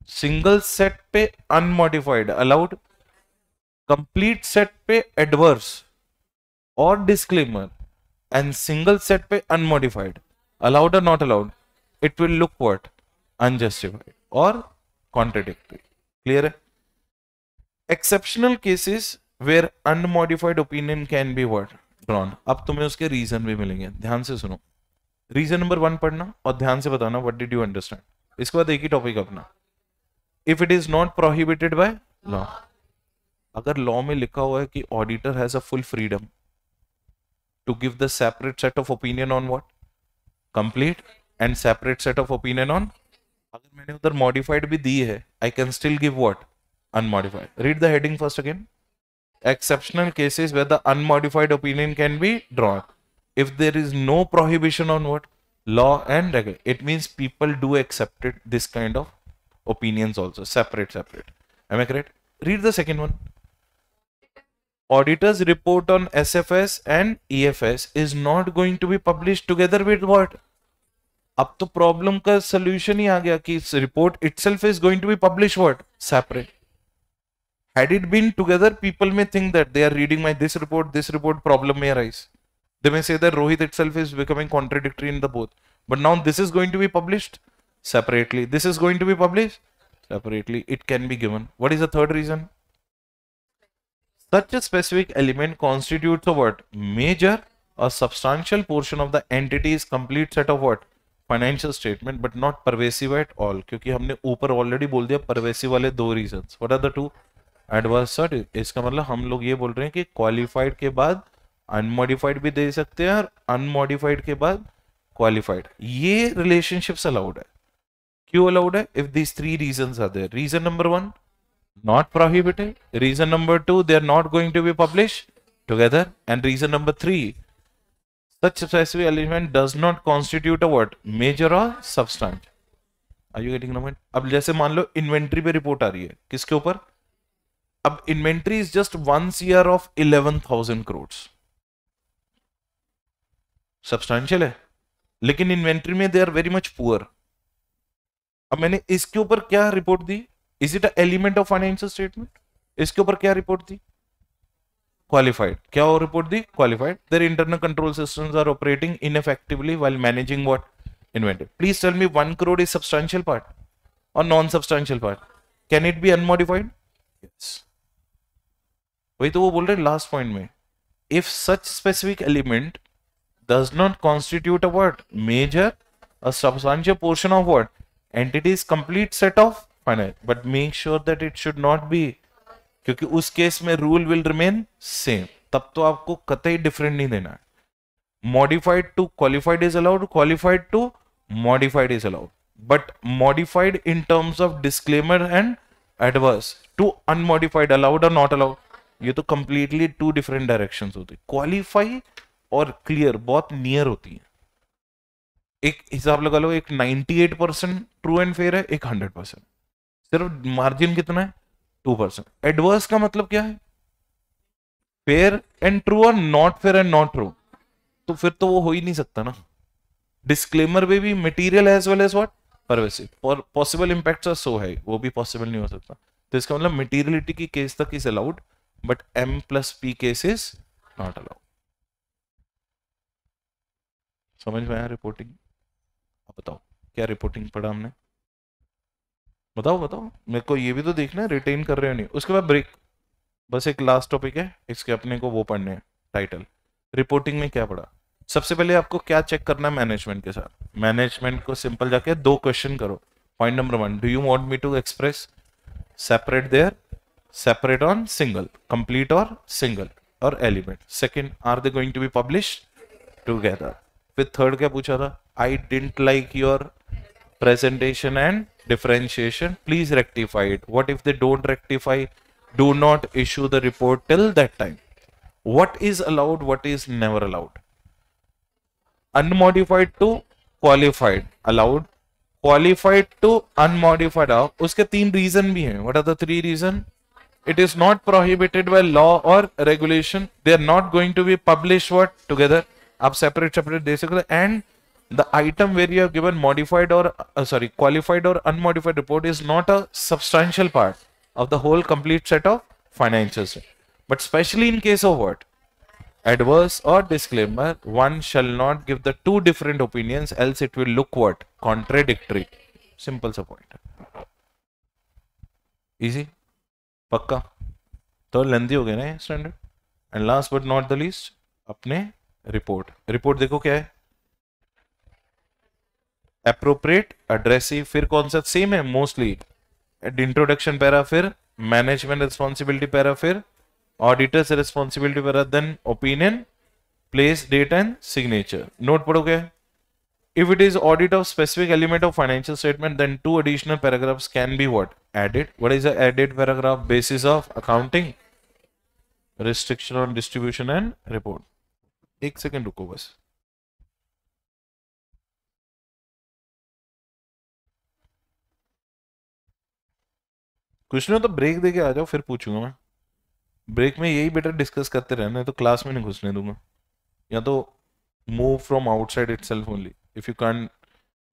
[SPEAKER 1] single set पे unmodified allowed, complete set पे adverse or disclaimer and single set पे unmodified allowed or not allowed? It will look what? Unjustified or contradictory. Clear है? Exceptional cases where unmodified opinion can be what? Drawn. अब तुम्हें उसके reason भी मिलेंगे. ध्यान से सुनो. रीजन नंबर 1 पढ़ना और ध्यान से बताना व्हाट डिड यू अंडरस्टैंड. इसके बाद एक ही टॉपिक अपना. If it is not prohibited by law. अगर लॉ में लिखा हुआ है कि auditor has a full freedom to give the separate set of opinion on what? Complete and separate set of opinion on, अगर मैंने उधर मॉडिफाइड भी दी है, I can still give what, unmodified. Read the heading first again. Exceptional cases where the unmodified opinion can be drawn. If there is no prohibition on what? Law and regulation. It means people do accept it, this kind of opinions also. Separate. Am I correct? Read the second one. Auditor's report on SFS and EFS is not going to be published together with what? अब तो problem का solution ही आ गया कि report itself is going to be published what? Separate. Had it been together, people may think that they are reading my this report, problem may arise. They may say that Rohit itself is becoming contradictory in the both. But now this is going to be published separately. This is going to be published separately. It can be given. What is the third reason? Such a specific element constitutes a what? Major or substantial portion of the entity's complete set of what? Financial statement, but not pervasive at all. क्योंकि हमने ऊपर already बोल दिया pervasive वाले दो reasons. What are the two? Adverse cert. इसका मतलब हम लोग ये बोल रहे हैं कि क्वालिफाइड के बाद अनमॉडिफाइड भी दे सकते हैं और अनमॉडिफाइड के बाद क्वालिफाइड. ये रिलेशनशिप्स अलाउड है. क्यों अलाउड है? If these three reasons are there. Reason number 1, not prohibited. Reason number 2, they are not going to be publish together. And reason number 3, such specific element does not constitute a what? Major or substantial. Are you getting the point? अब जैसे मान लो inventory पे report आ रही है, किसके ऊपर? अब inventory is just 1 year of 11,000 crore. Substantial है, लेकिन इन्वेंट्री में they are very much poor. अब मैंने इसके ऊपर क्या रिपोर्ट दी? Is it a element of financial statement? इसके ऊपर क्या रिपोर्ट दी? क्वालिफाइड. क्या और रिपोर्ट दी? Qualified. Their internal control systems are operating ineffectively while managing what? Inventory. Please tell me 1 crore is substantial part और non substantial part. Can it be unmodified? Yes. वही तो वो बोल रहे लास्ट पॉइंट में. If such specific element does not constitute a what? Major a substantial portion of what? Entities complete set of finance. But make sure that it should not be, क्योंकि उस case में rule will remain same. तब तो आपको कतई different नहीं देना है. Modified to qualified is allowed, qualified to modified is allowed. But modified in terms of disclaimer and adverse to unmodified allowed और नॉट अलाउड. ये तो कंप्लीटली 2 डिफरेंट डायरेक्शंस होती है. क्वालिफाई और क्लियर बहुत नियर होती है. एक हिसाब लगा लो, एक 98% ट्रू एंड फेयर है, एक 100%. सिर्फ मार्जिन कितना है? 2%. एडवर्स का मतलब क्या है? फेयर एंड ट्रू और not fair and not true. तो फिर तो वो हो ही नहीं सकता ना. डिस्क्लेमर में भी material as well as what? Pervasive और possible impacts are so high, वो भी पॉसिबल नहीं हो सकता. तो इसका मतलब मटेरियलिटी की केस तक is allowed, but M plus P case is not allowed. समझ में आया रिपोर्टिंग? अब बताओ क्या रिपोर्टिंग पढ़ा हमने? बताओ. मेरे को ये भी तो देखना है रिटेन कर रहे हो नहीं. उसके बाद ब्रेक. बस एक लास्ट टॉपिक है, इसके अपने को वो पढ़ने हैं. टाइटल रिपोर्टिंग में क्या पढ़ा? सबसे पहले आपको क्या चेक करना है मैनेजमेंट के साथ? मैनेजमेंट को सिंपल जाके 2 क्वेश्चन करो. Point number 1, do you want me to express separate there? Separate on single, complete or single or element. Second, are they going to be published together? फिर third क्या पूछा था? I didn't like your presentation and differentiation. Please rectify it. What if they don't rectify? Do not issue the report till that time. What is allowed? What is never allowed? Unmodified to qualified allowed. Qualified to unmodified. उसके 3 reason भी हैं. What are the 3 reason? It is not prohibited by law or regulation. They are not going to be published what? Together. आप separate दे सकते हैं. And the item where you have given modified or qualified or unmodified report is not a substantial part of the whole complete set of financials. But especially in case of what? Adverse or disclaimer, one shall not give the 2 different opinions, else it will look what? Contradictory. Simple sa point. Easy? पक्का? तो lengthy हो गया ना standard. And last but not the least, अपने report देखो क्या है? Appropriate, एड्रेसिव, फिर कौन सा? सेम है मोस्टली. इंट्रोडक्शन पैरा, फिर मैनेजमेंट रिस्पॉन्सिबिलिटी पैरा, फिर auditor's responsibility para, then opinion, place, date and signature. Note पढ़ो क्या है? If it is audit of specific element of financial statement, then 2 additional paragraphs can be what? Added. What is the added paragraph? Basis of accounting, restriction on distribution and report. एक second रुको बस. कुछ नहीं तो break देके आ जाओ, फिर पूछूंगा मैं. ब्रेक में यही बेटर डिस्कस करते रहना है, तो क्लास में नहीं घुसने दूंगा. या तो move from outside itself only if you can,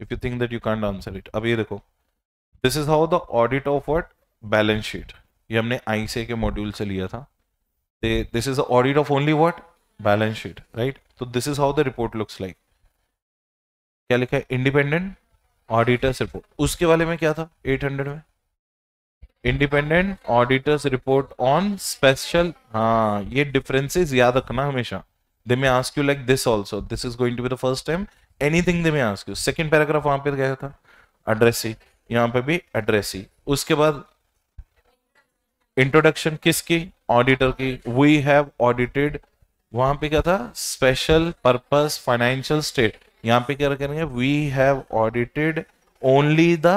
[SPEAKER 1] if you think that you can't answer it. अब ये देखो, this is how the audit of what? Balance sheet. ये हमने आईसीए के मॉड्यूल से लिया था. This is the audit of only what? Balance sheet, right? तो this is how the report looks like. क्या लिखा है? Independent auditors report. उसके वाले में क्या था 800 में? Independent auditors report on special. हाँ, ये डिफरेंसेस याद रखना हमेशा. They may ask you like this also. This is going to be the first time anything they may ask you. Second paragraph वहां पे क्या था? एड्रेसी. यहाँ पे भी एड्रेसी. उसके बाद इंट्रोडक्शन किसकी? ऑडिटर की. We have audited. वहां पे क्या था? Special purpose financial state. यहाँ पे क्या करेंगे? We have audited only the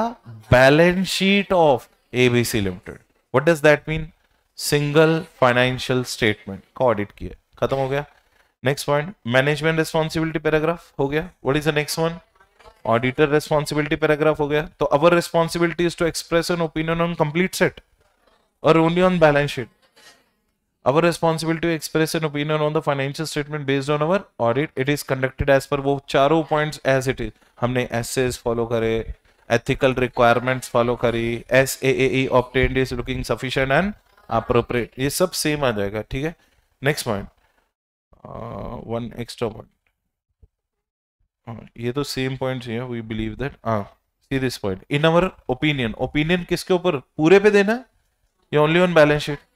[SPEAKER 1] balance sheet of ABC limited. What does that mean? Single financial statement का ऑडिट किया. खत्म हो गया. Next point, management responsibility paragraph हो गया. What is the next one? Auditor responsibility paragraph हो गया. तो our responsibility is to express an opinion on complete set और only on balance sheet. Our responsibility to express an opinion on the financial statement based on our audit. It is conducted as per वो चारों points as it is. हमने essays follow करे, ethical requirements follow करी, SAAE obtained is looking sufficient and appropriate. ये सब same आ जाएगा. ठीक है. Next point, one extra point. ये तो same points ही है. We believe that. See this point. In our opinion, opinion किसके ऊपर? पूरे पे देना है या only on balance sheet?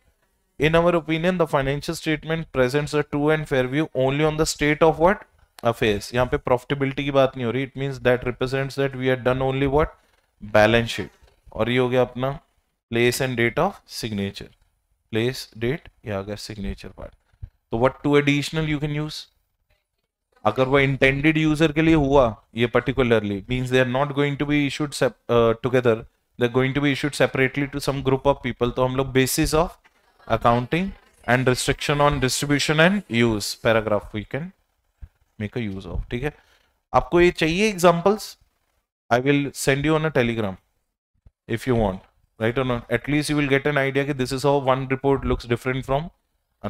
[SPEAKER 1] In our opinion, the financial statement presents a true and fair view only on the state of what? Affairs. यहाँ पे profitability की बात नहीं हो रही. It means that represents that we had done only what? Balance sheet. और ये हो गया अपना place and date of signature. Place, date, ये आ गया signature part. तो what two additional you can use? अगर वो intended user के लिए हुआ ये particularly means they are not going to be issued together. They are going to be issued separately to some group of people. तो हम लोग basis of accounting and restriction on distribution and use paragraph we can make a use of. ठीक है. आपको ये चाहिए examples? I will send you on a telegram if you want, right or not? At least you will get an idea कि this is how one report looks different from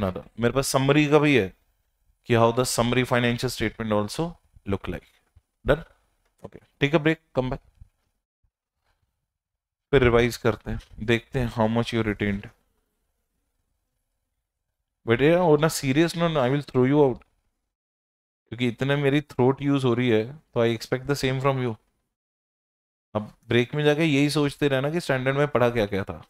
[SPEAKER 1] another. मेरे पास summary का भी है कि how the summary financial statement also look like. Done? Okay. Take a break. Come back. फिर revise करते हैं, देखते हैं how much you retained. But ये ना serious no, I will throw you out. क्योंकि इतने मेरी थ्रोट यूज हो रही है तो I expect the same from you. अब ब्रेक में जाके यही सोचते रहना कि स्टैंडर्ड में पढ़ा क्या क्या था.